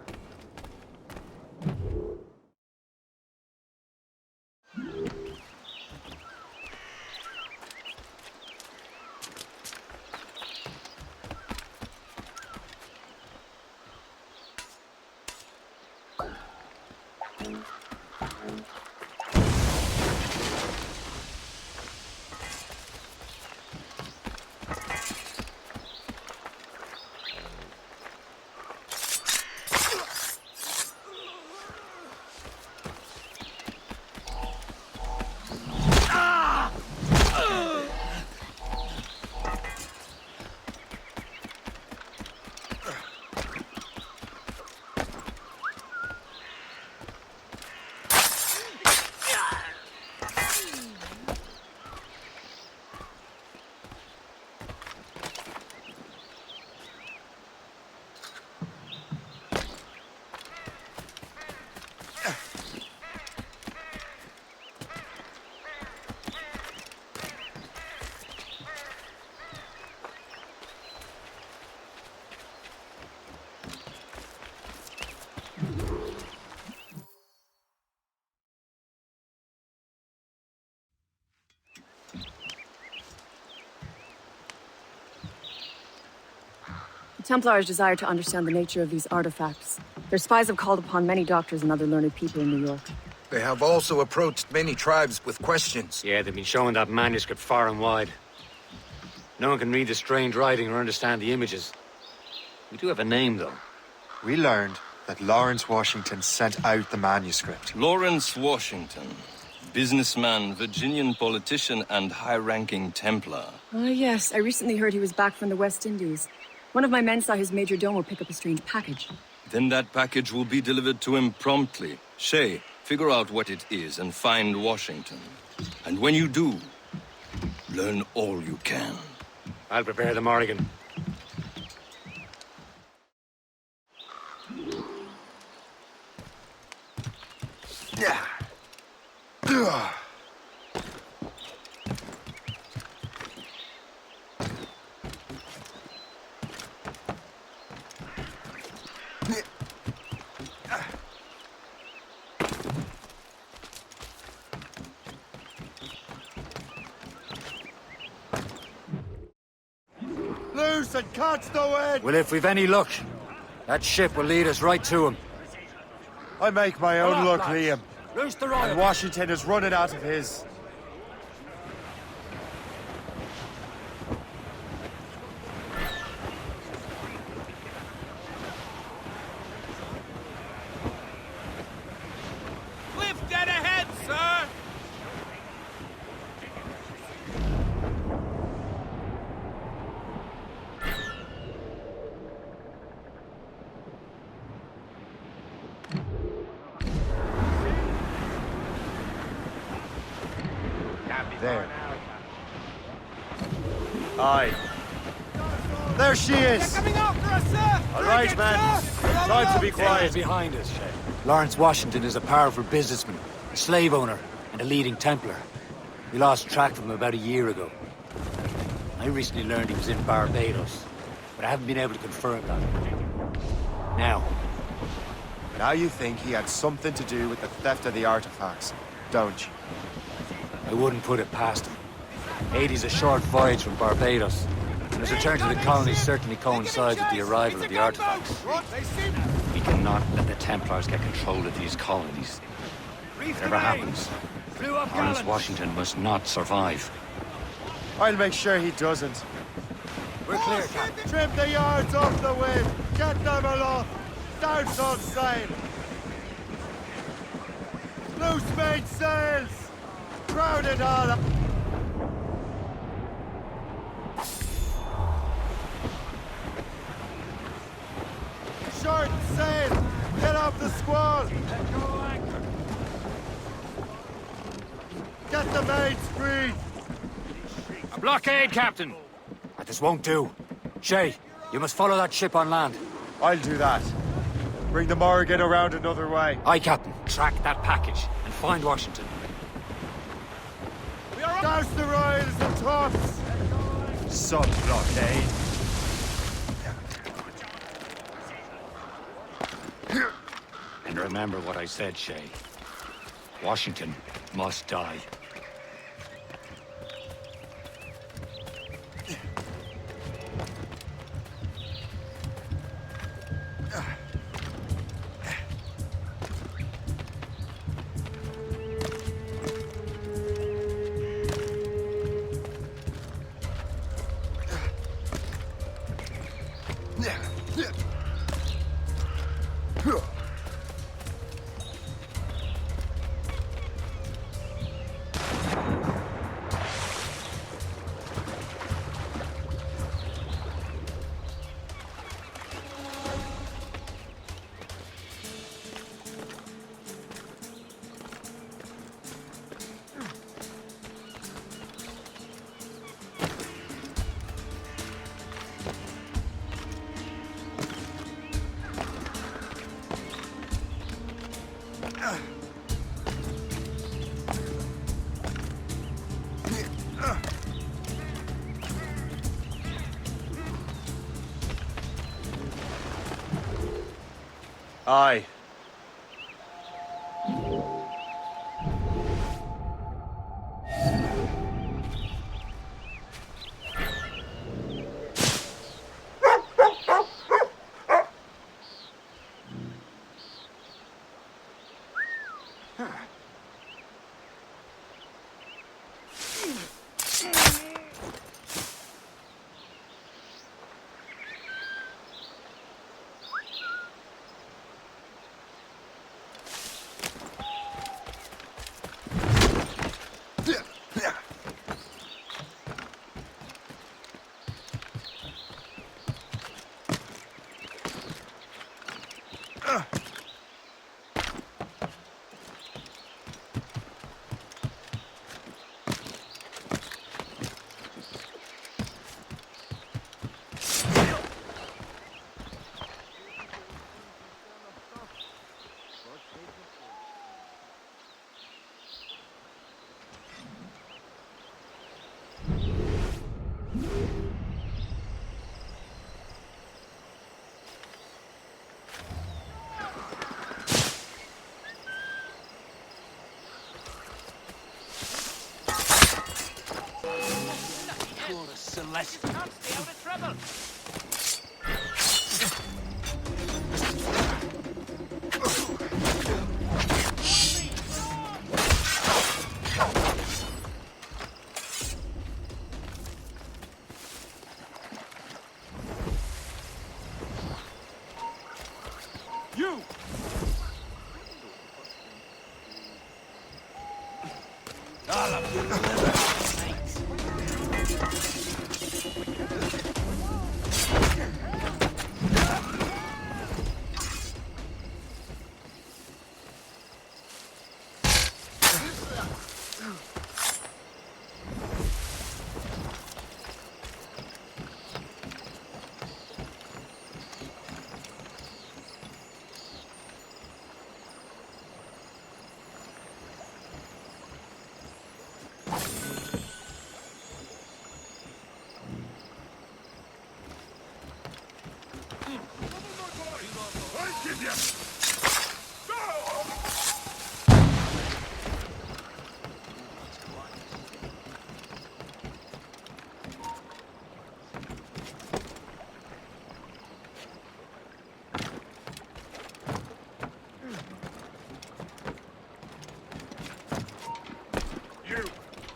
The Templars desire to understand the nature of these artifacts. Their spies have called upon many doctors and other learned people in New York. They have also approached many tribes with questions. Yeah, they've been showing that manuscript far and wide. No one can read the strange writing or understand the images. We do have a name, though. We learned that Lawrence Washington sent out the manuscript. Lawrence Washington. Businessman, Virginian politician, and high-ranking Templar. Yes. I recently heard he was back from the West Indies. One of my men saw his major domo pick up a strange package. Then that package will be delivered to him promptly. Shay, figure out what it is and find Washington. And when you do, learn all you can. I'll prepare the Morrigan. Yeah. loose and catch the wind! Well, if we've any luck, that ship will lead us right to him. I make my own luck, lads. Liam. Loose the royal. And Washington is running out of his. Cliff dead ahead, sir! There. Aye. There she is! Coming after us, sir! All right, man. Time to be quiet. Behind us, Shay. Lawrence Washington is a powerful businessman, a slave owner, and a leading Templar. We lost track of him about a year ago. I recently learned he was in Barbados, but I haven't been able to confirm that. Now you think he had something to do with the theft of the artifacts, don't you? I wouldn't put it past him. 80's a short voyage from Barbados, and his return to the colonies certainly coincides with the arrival of the artifacts. We cannot let the Templars get control of these colonies. Whatever happens, Lawrence Washington must not survive. I'll make sure he doesn't. We're clear, Captain. Trim the yards off the wind! Get them aloft! Start on sail! Loose main sails! Crowd it all up! Short sail! Get off the squall! Get the mains free! A blockade, Captain! This won't do. Shay, you must follow that ship on land. I'll do that. Bring the Morrigan around another way. Aye, Captain. Track that package and find Washington. Douse the royals and tops! Sub-blockade. And remember what I said, Shay. Washington must die. Aye. Poor Celeste. You can't stay out of trouble. You! You!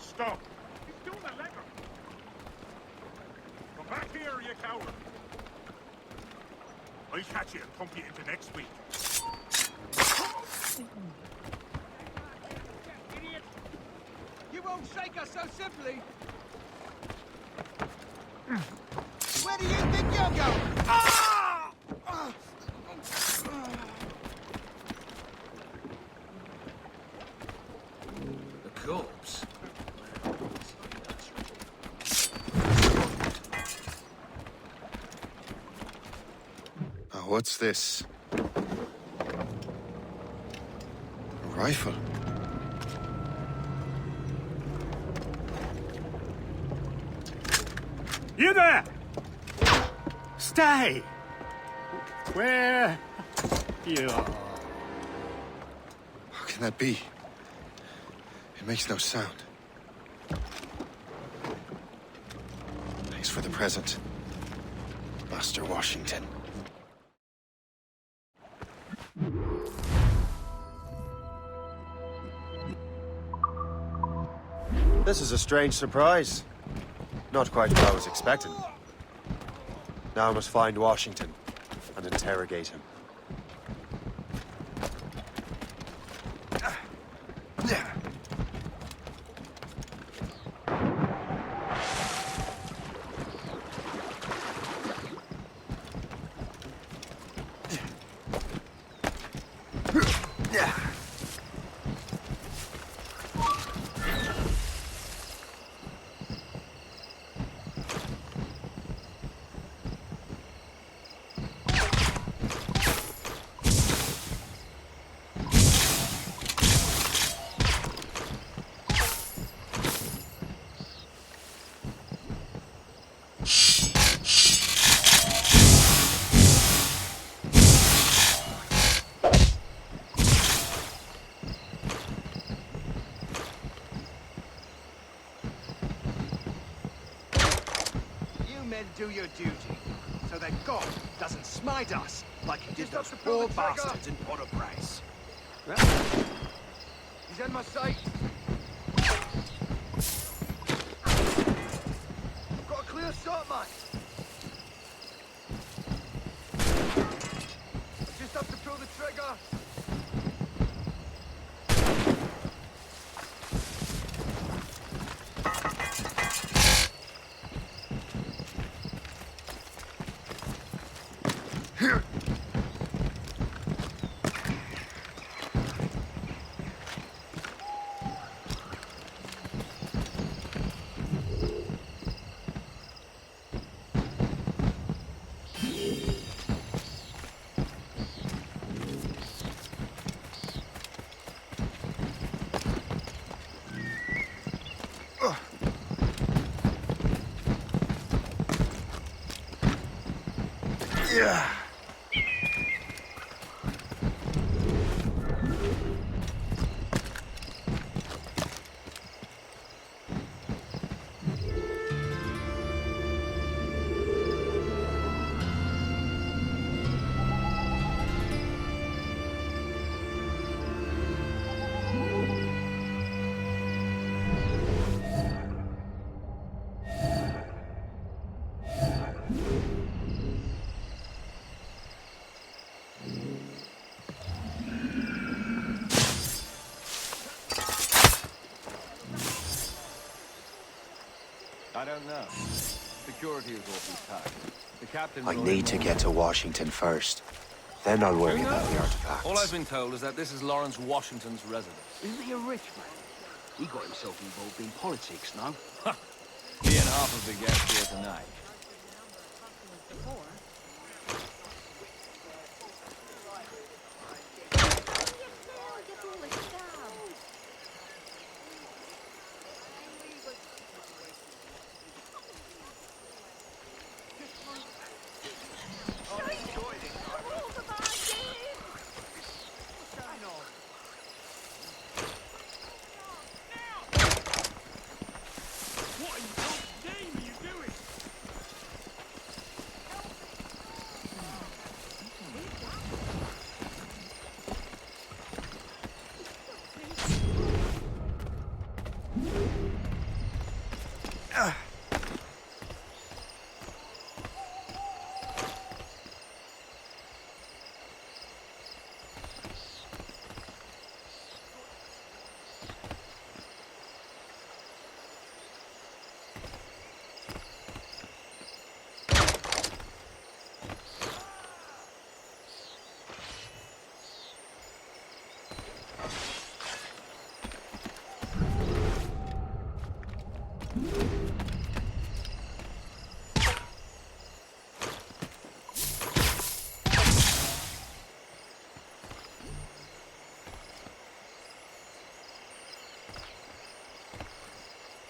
Stop! He's doing a legger! Come back here, you coward! I'll catch you and pump you into next week. Idiot! You won't shake us so simply! Where do you think you're going? The corpse. Oh, what's this? A rifle. You there! Stay! Where you are? How can that be? It makes no sound. Thanks for the present, Master Washington. This is a strange surprise. Not quite what I was expecting. Now I must find Washington and interrogate him. Do your duty, so that God doesn't smite us like he did those poor bastards in Port-au-Prince. He's in my sight. Got a clear shot, man. I just have to pull the trigger. Yeah. I don't know. Security is awfully tight. The captain... I need to get to Washington first. Then I'll worry about the artifacts. All I've been told is that this is Lawrence Washington's residence. Isn't he a rich man? He got himself involved in politics, no? He and half of the guests here tonight.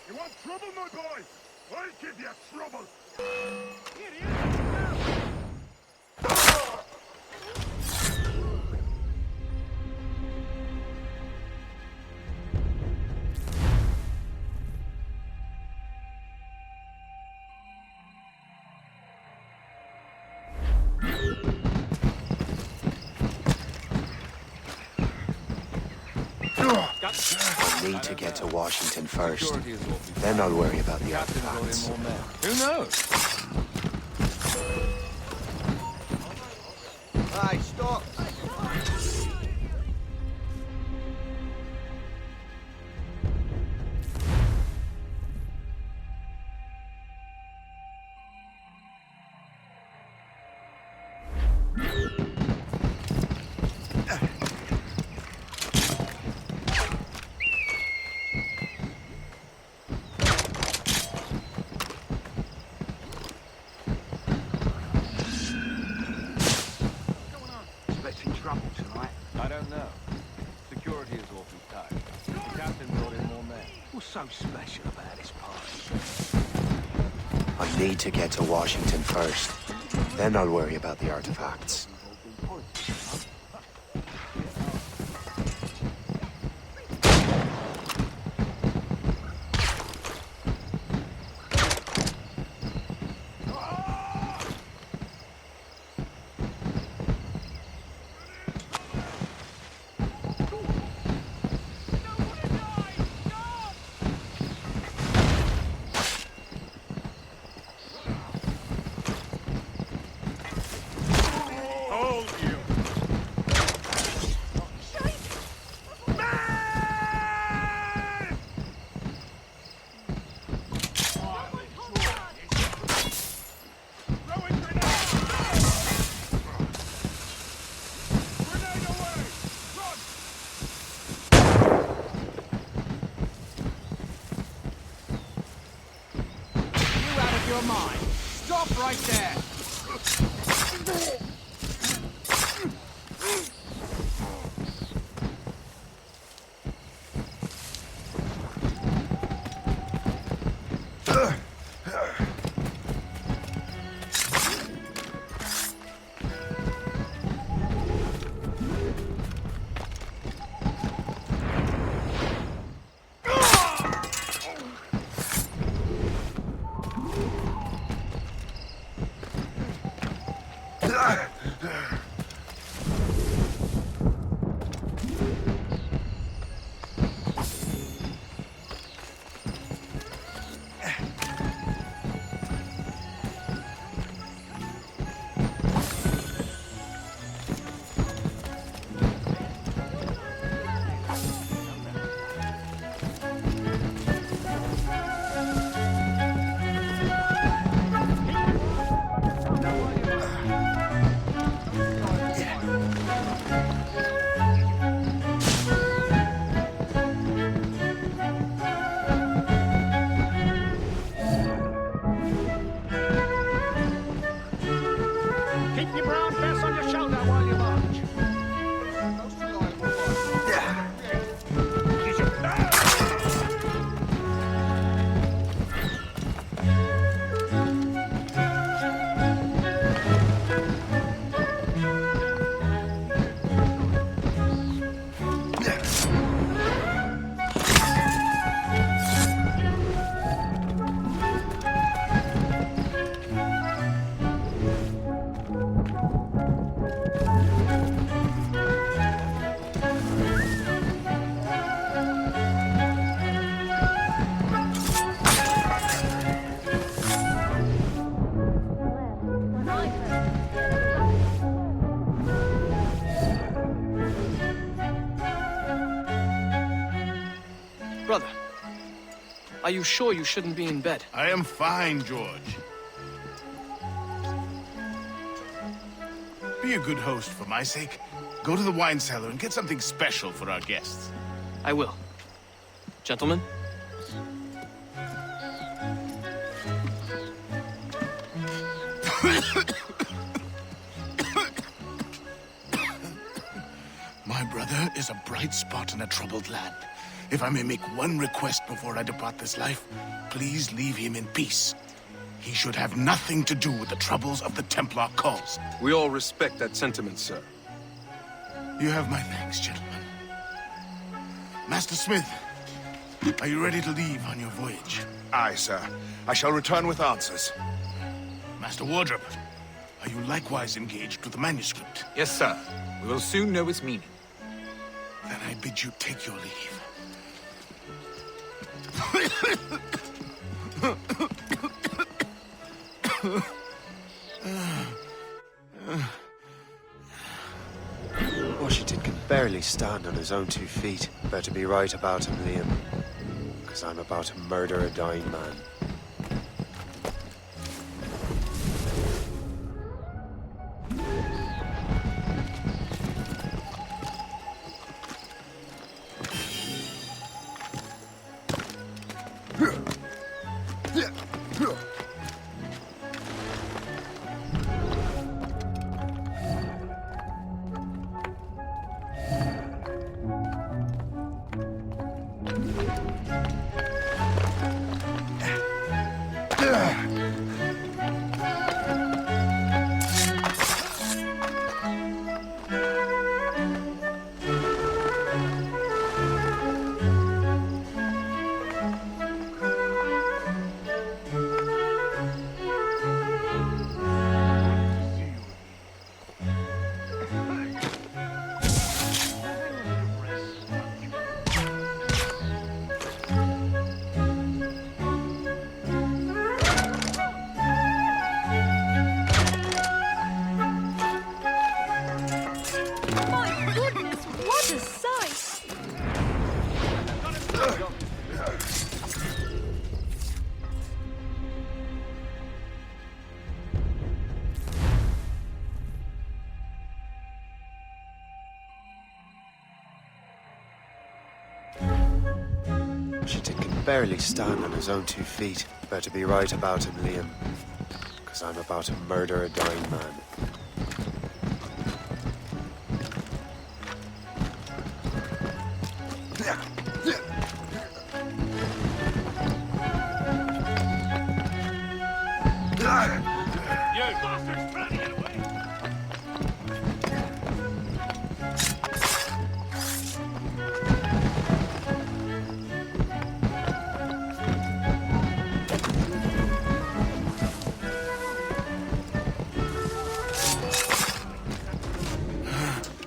You want trouble, my boy? I'll give you trouble! I need to get to Washington first. Then I'll worry about the artifacts. Who knows? Hey, stop! I don't know. Security is awfully tight. The captain brought in more men. What's so special about this party? I need to get to Washington first. Then I'll worry about the artifacts. Your mind. Stop right there! you sure you shouldn't be in bed? I am fine, George. Be a good host for my sake. Go to the wine cellar and get something special for our guests. I will. Gentlemen? My brother is a bright spot in a troubled land. If I may make one request before I depart this life, please leave him in peace. He should have nothing to do with the troubles of the Templar cause. We all respect that sentiment, sir. You have my thanks, gentlemen. Master Smith, are you ready to leave on your voyage? Aye, sir. I shall return with answers. Master Wardrop, are you likewise engaged with the manuscript? Yes, sir. We will soon know its meaning. Then I bid you take your leave. Washington can barely stand on his own 2 feet. Better be right about him, Liam. Because I'm about to murder a dying man. Washington can barely stand on his own 2 feet. Better be right about him, Liam. Because I'm about to murder a dying man.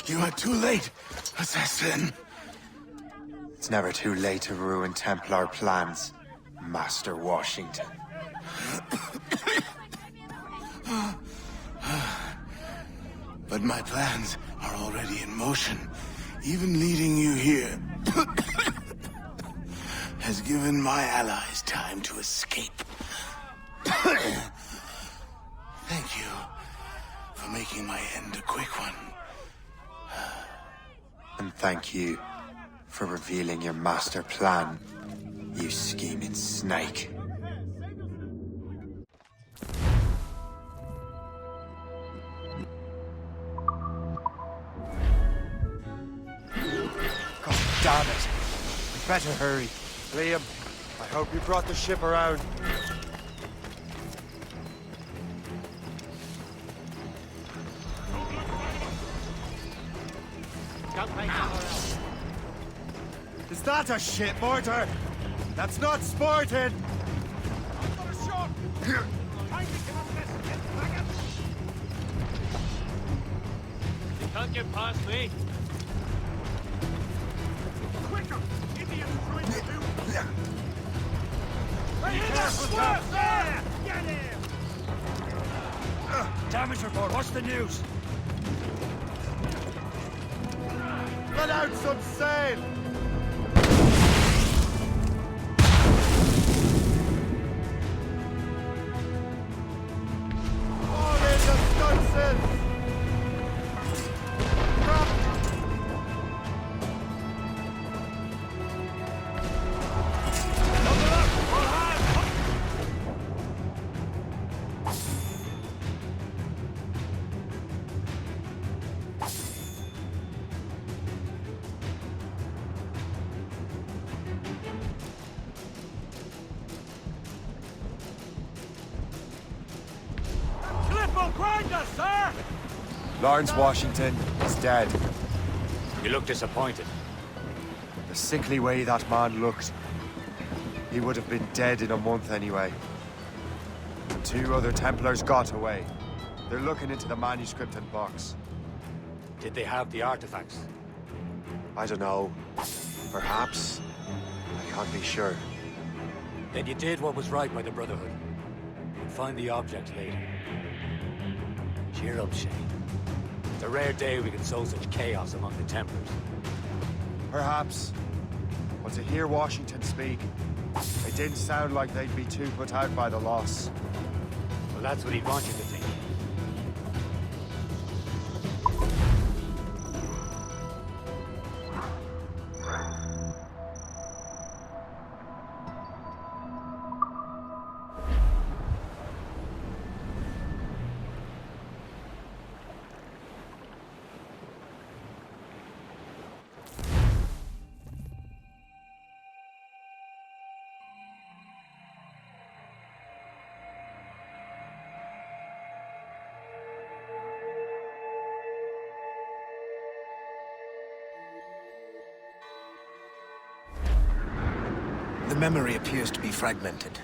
You are too late, assassin. It's never too late to ruin Templar plans, Master Washington. But my plans are already in motion. Even leading you here has given my allies time to escape. Thank you for making my end a quick one. And thank you for revealing your master plan, you scheming snake. God damn it! We better hurry. Liam, I hope you brought the ship around. Is that a ship mortar? That's not sporting! You can't get past me. Quicker! Indians trying to do. Hey, careful, there! Get him! Damage report, what's the news? Let out some sail! Don't grind us, sir! Lawrence Washington is dead. You look disappointed. The sickly way that man looked. He would have been dead in a month anyway. The 2 other Templars got away. They're looking into the manuscript and box. Did they have the artifacts? I don't know. Perhaps. I can't be sure. Then you did what was right by the Brotherhood. We'll find the object later. Cheer up, Shay. It's a rare day we can sow such chaos among the Templars. Perhaps. But to hear Washington speak, it didn't sound like they'd be too put out by the loss. Well, that's what he'd want you to think. The memory appears to be fragmented.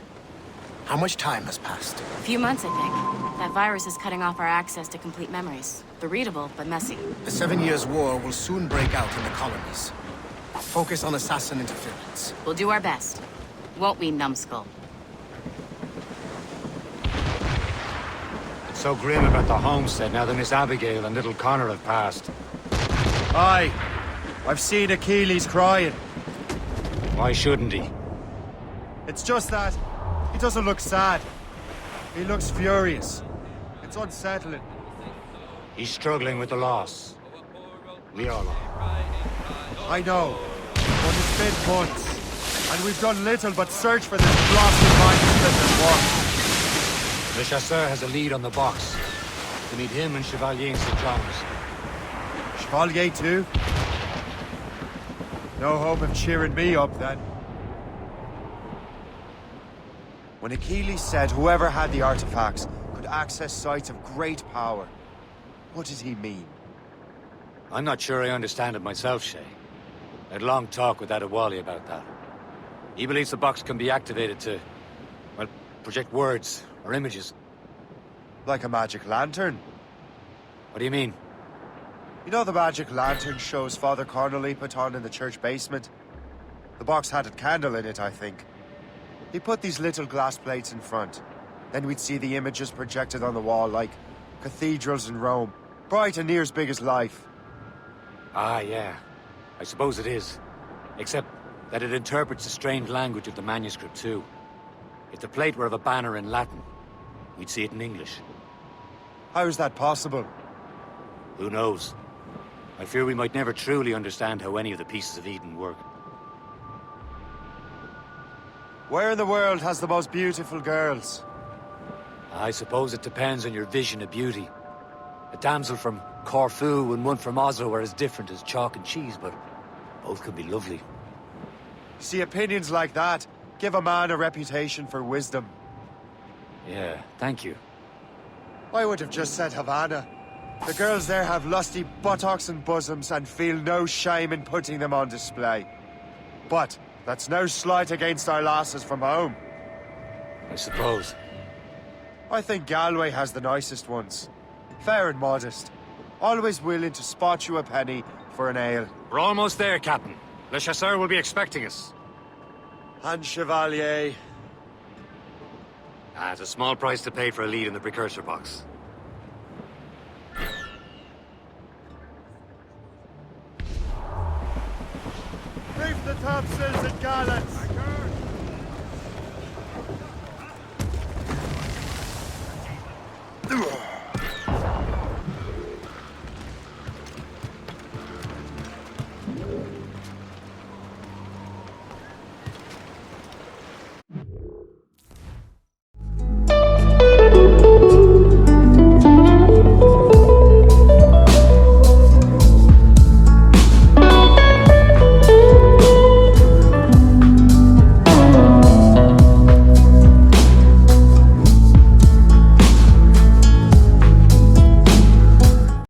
How much time has passed? A few months, I think. That virus is cutting off our access to complete memories. They're readable, but messy. The 7 Years' War will soon break out in the colonies. Focus on assassin interference. We'll do our best. Won't we, numbskull? It's so grim about the homestead now that Miss Abigail and little Connor have passed. Aye. I've seen Achilles crying. Why shouldn't he? It's just that he doesn't look sad. He looks furious. It's unsettling. He's struggling with the loss. We all are. I know, but it's been months, and we've done little but search for this blasted manuscript and work. Le Chasseur has a lead on the box. To meet him and Chevalier in St. John's. Chevalier too? No hope of cheering me up then. When Achilles said whoever had the artifacts could access sites of great power, what did he mean? I'm not sure I understand it myself, Shay. I had a long talk with Adewale about that. He believes the box can be activated to, well, project words or images. Like a magic lantern? What do you mean? You know the magic lantern shows Father Connolly put on in the church basement? The box had a candle in it, I think. He put these little glass plates in front. Then we'd see the images projected on the wall like cathedrals in Rome. Bright and near as big as life. Ah, yeah. I suppose it is. Except that it interprets the strange language of the manuscript too. If the plate were of a banner in Latin, we'd see it in English. How is that possible? Who knows? I fear we might never truly understand how any of the pieces of Eden work. Where in the world has the most beautiful girls? I suppose it depends on your vision of beauty. A damsel from Corfu and one from Oslo are as different as chalk and cheese, but both can be lovely. See, opinions like that give a man a reputation for wisdom. Yeah, thank you. I would have just said Havana. The girls there have lusty buttocks and bosoms and feel no shame in putting them on display. But that's no slight against our lasses from home. I suppose. I think Galway has the nicest ones. Fair and modest. Always willing to spot you a penny for an ale. We're almost there, Captain. Le Chasseur will be expecting us. And Chevalier. It's a small price to pay for a lead in the precursor box. Reef the topsails and gallants!